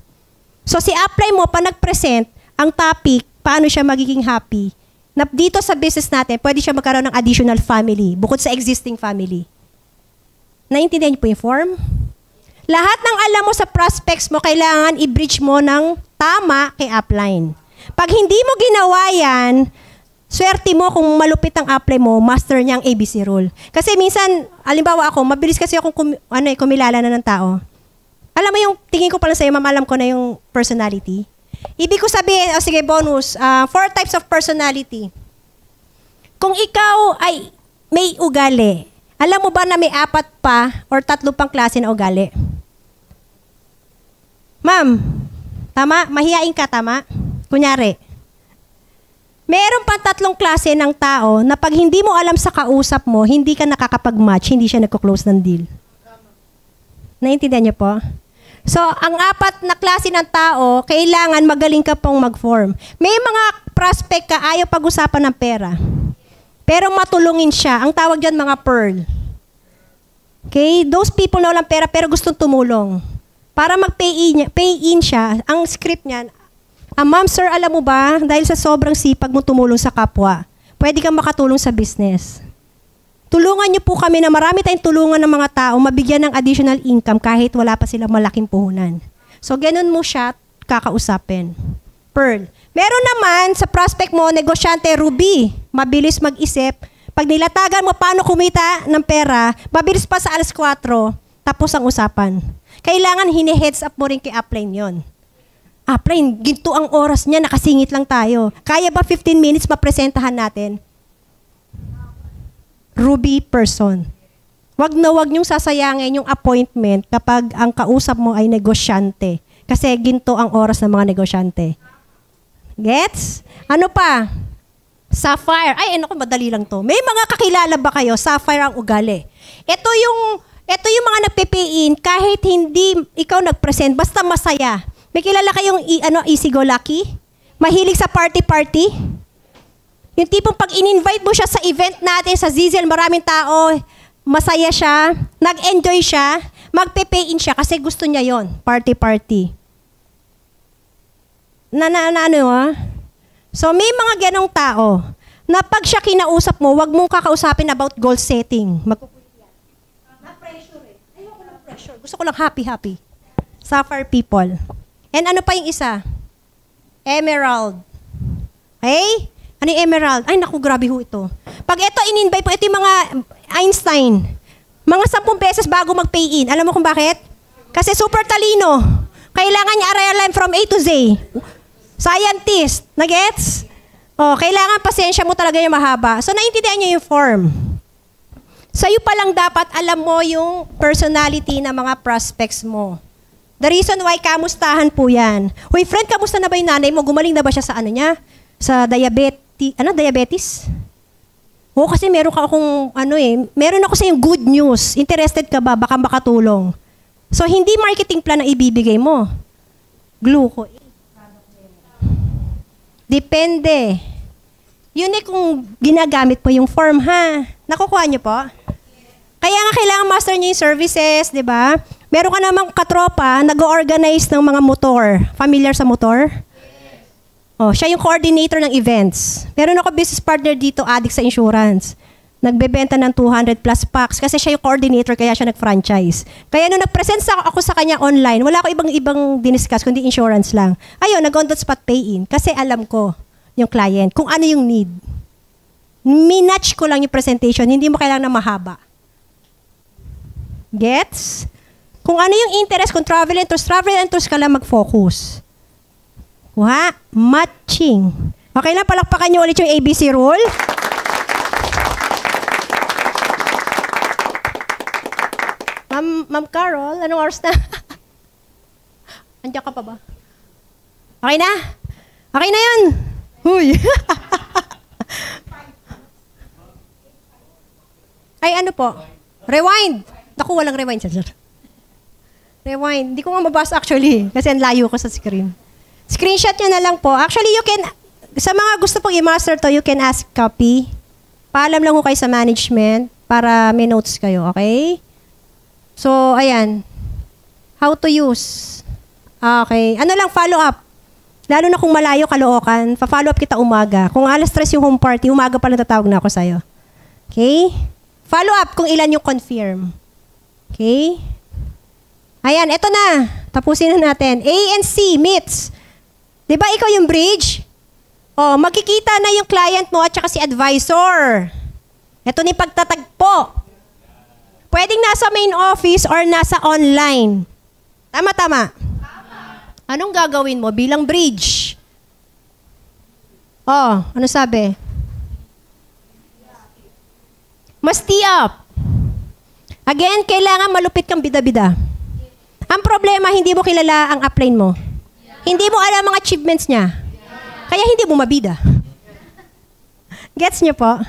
So si upline mo, pa nag-present, ang topic, paano siya magiging happy, na dito sa business natin, pwede siya magkaroon ng additional family, bukod sa existing family. Naintindihan niyo po yung form? Lahat ng alam mo sa prospects mo, kailangan i-bridge mo ng tama kay upline. Pag hindi mo ginawa yan, swerte mo kung malupit ang upline mo, master niya ang ABC rule. Kasi minsan, alimbawa ako, mabilis kasi akong kumilala na ng tao. Alam mo yung, tingin ko pala sa'yo, ma'am, alam ko na yung personality. Ibig ko sabihin, sige, bonus, 4 types of personality. Kung ikaw ay may ugali, alam mo ba na may 4 pa or 3 pang klase na ugali? Ma'am, tama? Mahihain ka, tama? Kunyari, meron pang 3 klase ng tao na pag hindi mo alam sa kausap mo, hindi ka nakakapag-match, hindi siya nagko-close ng deal. Naintindihan niyo po? So, ang 4 na klase ng tao, kailangan magaling ka pong mag-form. May mga prospect ka, ayaw pag-usapan ng pera. Pero matulungin siya. Ang tawag dyan mga pearl. Okay? Those people na walang pera pero gustong tumulong. Para mag-pay in siya, ang script niyan, ma'am, sir, alam mo ba, dahil sa sobrang sipag mo tumulong sa kapwa, pwede kang makatulong sa business. Tulungan niyo po kami na marami tayong tulungan ng mga tao, mabigyan ng additional income kahit wala pa silang malaking puhunan. So, ganun mo siya kakausapin. Pearl. Meron naman sa prospect mo, negosyante, Ruby. Mabilis mag-isip. Pag nilatagan mo paano kumita ng pera, mabilis pa sa 4:00, tapos ang usapan. Kailangan hine-heads up mo rin kay upline yon. Upline, ginto ang oras niya, nakasingit lang tayo. Kaya ba 15 minutes mapresentahan natin? Ruby person. Wag na wag niyong sasayangin yung appointment kapag ang kausap mo ay negosyante. Kasi ginto ang oras ng mga negosyante. Gets? Ano pa? Sapphire. Ay, ano ko, madali lang to. May mga kakilala ba kayo? Sapphire ang ugali. Ito yung mga nagpe-pay-in kahit hindi ikaw nag-present, basta masaya. May kilala kayong easy go lucky? Mahilig sa party-party? Yung tipong pag in-invite mo siya sa event natin sa Zizel, maraming tao, masaya siya, nag-enjoy siya, magpe-pay in siya kasi gusto niya yon, party-party. So may mga ganong tao na pag siya kinausap mo, wag mong kakausapin about goal setting. Na-pressure eh. Ayoko lang pressure. Gusto ko lang happy-happy. Suffer people. And ano pa yung isa? Emerald. Okay? Ano yung emerald? Ay, naku, grabe ho ito. Pag ito in-invite mo, ito yung mga Einstein. Mga 10 beses bago mag-pay in. Alam mo kung bakit? Kasi super talino. Kailangan niya aralan from A to Z. Scientist. Nagets? Oh, kailangan pasensya mo talaga yung mahaba. So, naintindihan niyo yung form. Sa'yo pa lang dapat alam mo yung personality ng mga prospects mo. The reason why, kamustahan po yan. Uy, friend, kamusta na ba yung nanay mo? Gumaling na ba siya sa ano niya? Sa diabetes? Oo, kasi meron ako sa yung good news. Interested ka ba? Baka makatulong. So, hindi marketing plan ang ibibigay mo. Gluco. Depende. Yun kung ginagamit po yung form, ha? Nakukuha niyo po? Kaya nga kailangan master niyo yung services, di ba? Meron ka namang katropa, nag-organize ng mga motor. Familiar sa motor? Oh, siya yung coordinator ng events. Meron ako business partner dito, addict sa insurance. Nagbebenta ng 200 plus packs kasi siya yung coordinator, kaya siya nag-franchise. Kaya nung nag-present ako sa kanya online, wala ko ibang diniscuss, kundi insurance lang. Ayun, nag-on-the-spot pay-in kasi alam ko yung client, kung ano yung need. Minatch ko lang yung presentation, hindi mo kailangan na mahaba. Gets? Kung ano yung interest, kung travel and tours ka lang mag-focus. Kuha, matching. Okay lang, palakpakan nyo ulit yung ABC rule. Ma'am Carol, anong oras na? Andiyan ka pa ba? Okay na? Okay na yun. Huy. Ay, ano po? Rewind. Naku, walang rewind. Rewind. Hindi ko nga mabasa actually kasi ang layo ko sa screen. Screenshot nyo na lang po. Actually, you can, sa mga gusto pong i-master to, you can ask copy. Paalam lang ko kayo sa management para may notes kayo, okay? So, ayan. How to use. Okay. Ano lang, follow up. Lalo na kung malayo, Caloocan, pa-follow up kita umaga. Kung alas 3 yung home party, umaga pa lang tatawag na ako sa'yo. Okay? Follow up kung ilan yung confirm. Okay? Ayan, eto na. Tapusin na natin. A and C, meets. Diba ikaw yung bridge? Oh, magkikita na yung client mo at saka si advisor. Eto ni pagtatagpo. Pwedeng nasa main office or nasa online. Tama. Anong gagawin mo bilang bridge? Oh, ano sabi? Mas tee up. Again, kailangan malupit kang bida-bida. Ang problema, hindi mo kilala ang upline mo. Hindi mo alam ang achievements niya. Kaya hindi mo mabida. Gets niyo po?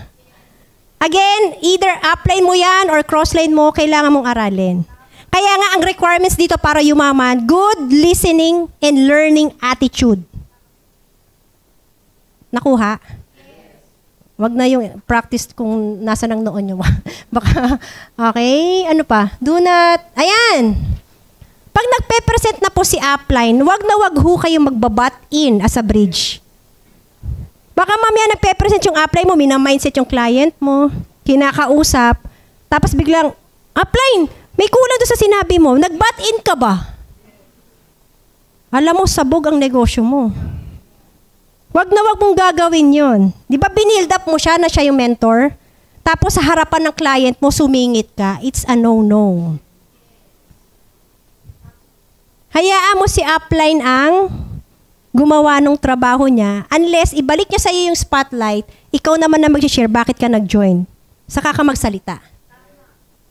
Again, either upline mo yan or crossline mo, kailangan mong aralin. Kaya nga ang requirements dito para yumaman, good listening and learning attitude. Nakuha? Wag na yung practice kung nasa nang noon nyo. Baka, okay, ano pa? Do not, ayan. Pag nagpe-present na po si upline, wag na wag ho kayong magbabat in as a bridge. Baka mamaya nagpe-present yung upline mo, mina-mindset yung client mo, kinakausap, tapos biglang, upline, may kulang doon sa sinabi mo, nag-butt in ka ba? Alam mo, sabog ang negosyo mo. Wag na wag mong gagawin yun. Di ba binild up mo siya na siya yung mentor? Tapos sa harapan ng client mo, sumingit ka. It's a no-no. Hayaan mo si upline ang gumawa ng trabaho niya, unless ibalik niya sa iyo yung spotlight, ikaw naman na mag-share bakit ka nag-join. Saka ka magsalita.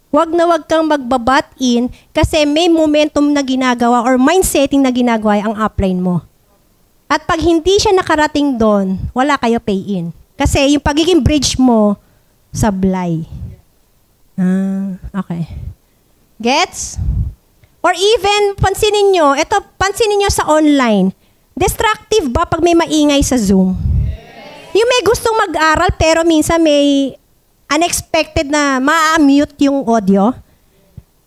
Wag na wag kang magbabat in kasi may momentum na ginagawa or mindsetting na ginagawa ang upline mo. At pag hindi siya nakarating doon, wala kayo pay in. Kasi yung pagiging bridge mo, sablay. Okay. Gets? Or even, pansinin nyo sa online, Destructive ba pag may maingay sa Zoom? Yung may gustong mag-aral pero minsan may unexpected na ma-mute yung audio?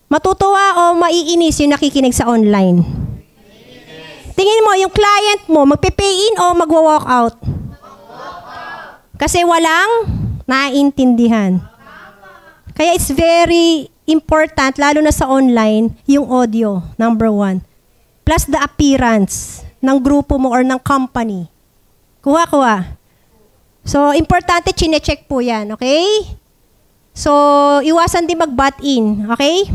Matutuwa o maiinis yung nakikinig sa online? Tingin mo, yung client mo, magpe-pay in o magwa-walk out? Kasi walang naiintindihan. Kaya it's very important, lalo na sa online, yung audio, number 1. Plus the appearance ng grupo mo or ng company. Kuha. So, importante, chine-check po yan, okay? So, iwasan din mag-butt in, okay?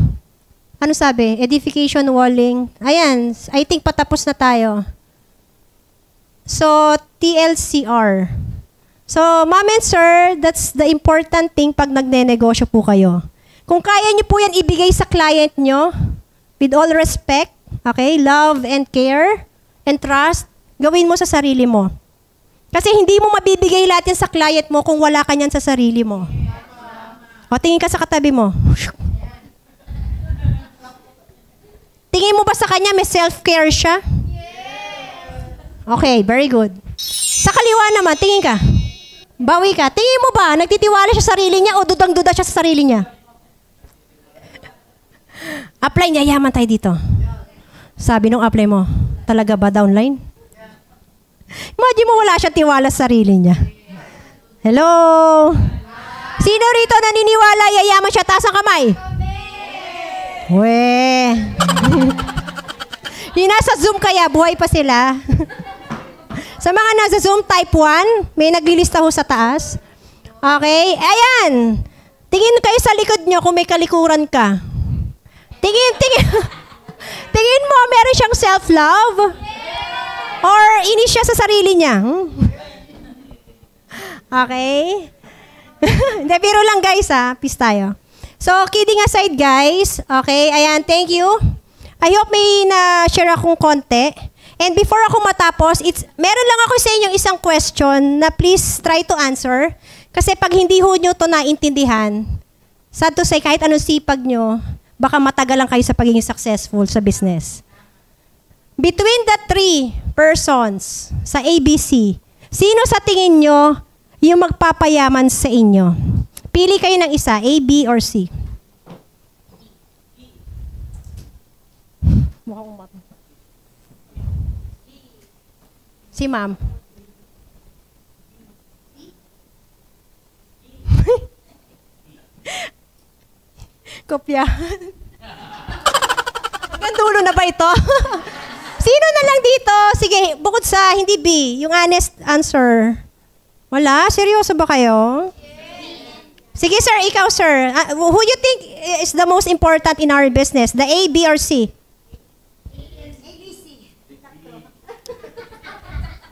Ano sabi? Edification, walling. Ayan, I think patapos na tayo. So, TLCR. So, ma'am and sir, that's the important thing pag nagne-negosyo po kayo. Kung kaya nyo po yan ibigay sa client nyo, with all respect, okay, love and care, and trust, gawin mo sa sarili mo. Kasi hindi mo mabibigay lahat yan sa client mo kung wala ka yan sa sarili mo. O, tingin ka sa katabi mo. Tingin mo ba sa kanya may self-care siya? Okay, very good. Sa kaliwa naman, tingin ka. Bawi ka. Tingin mo ba, nagtitiwala siya sa sarili niya o dudang-duda siya sa sarili niya? Apply niya, yaman tayo dito. Sabi nung apply mo, talaga ba downline? Imagine mo wala siya tiwala sa sarili niya. Hello? Sino rito naniniwala yayaman siya? Taas ang kamay. Weh. Yung nasa Zoom kaya, buhay pa sila. Sa mga nasa Zoom, type 1, may naglilista ho sa taas. Okay? Ayan. Tingin kayo sa likod nyo kung may kalikuran ka. Tingin. Tingin mo, meron siyang self-love? Or inis siya sa sarili niya? Okay? Hindi, biro lang guys ha. Peace tayo. So, kidding aside guys, okay, ayan, thank you. I hope may na-share akong konti. And before ako matapos, meron lang ako sa inyo isang question na please try to answer. Kasi pag hindi ho nyo ito naintindihan, sad to say, kahit anong sipag nyo, baka matagal lang kayo sa pagiging successful sa business. Between the 3 persons sa ABC, sino sa tingin nyo yung magpapayaman sa inyo? Pili kayo ng isa, A, B, or C. Si ma'am. Kopyahan. Hanggang dulo na ba ito? Sino na lang dito? Sige, bukod sa hindi B, yung honest answer. Wala? Seryoso ba kayo? Sige sir, ikaw sir. Who you think is the most important in our business? The A, B, or C?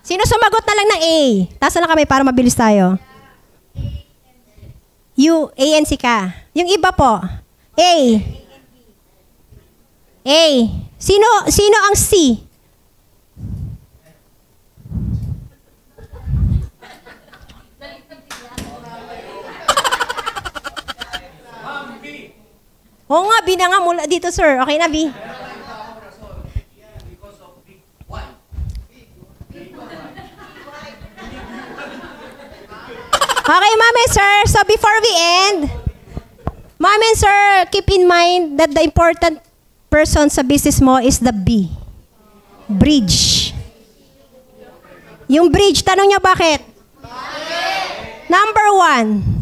Sino sumagot na lang ng A? Taas na lang kami para mabilis tayo. U, A, and C ka. Yung iba po. A. A. Sino ang C? Oo nga, B na nga mula dito, sir. Okay na, B. Okay, ma'am and sir. So before we end, ma'am and sir, keep in mind that the important person sa business mo is the B. Bridge. Yung bridge, tanong niyo bakit? Number 1.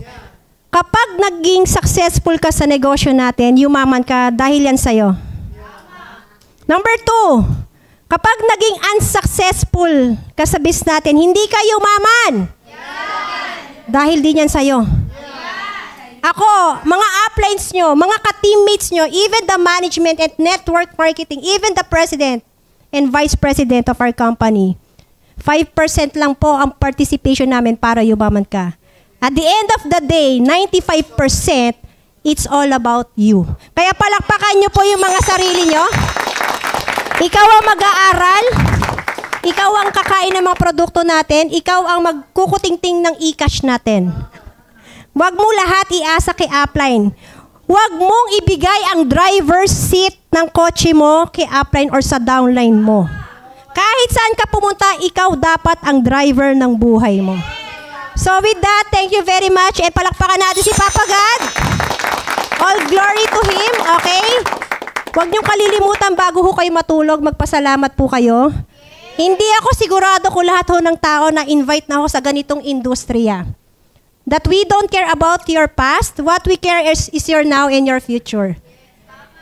Kapag naging successful ka sa negosyo natin, yumaman ka dahil yan sa'yo. Number 2, kapag naging unsuccessful ka sa business natin, hindi ka yumaman. Dahil din yan sa'yo. Ako, mga uplines nyo, mga ka-teammates nyo, even the management and network marketing, even the president and vice president of our company, 5% lang po ang participation namin para yumaman ka. At the end of the day, 95%, it's all about you. Kaya palakpakan nyo po yung mga sarili nyo. Ikaw ang mag-aaral. Ikaw ang kakain ng mga produkto natin. Ikaw ang magkukutingting ng e-cash natin. Huwag mo lahat iasa kay upline. Huwag mong ibigay ang driver's seat ng kotse mo kay upline or sa downline mo. Kahit saan ka pumunta, ikaw dapat ang driver ng buhay mo. So with that, thank you very much. And palakpakan natin si Papa God. All glory to Him, okay? Huwag niyong kalilimutan bago ho kayo matulog, magpasalamat po kayo. Hindi ako sigurado kung lahat ho ng tao na invite na ho sa ganitong industriya. That we don't care about your past. What we care is your now and your future.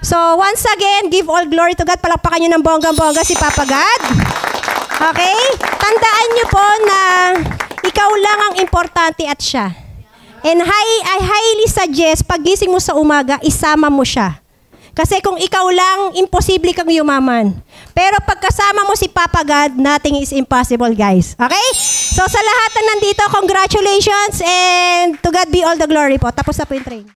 So once again, give all glory to God. Palakpakan niyo ng bonggang-bongga si Papa God. Okay? Tandaan niyo po na ikaw lang ang importante at siya. And I highly suggest, paggising mo sa umaga, isama mo siya. Kasi kung ikaw lang, imposible kang yumaman. Pero pagkasama mo si Papa God, nothing is impossible, guys. Okay? So sa lahat na nandito, congratulations and to God be all the glory po. Tapos na po yung train.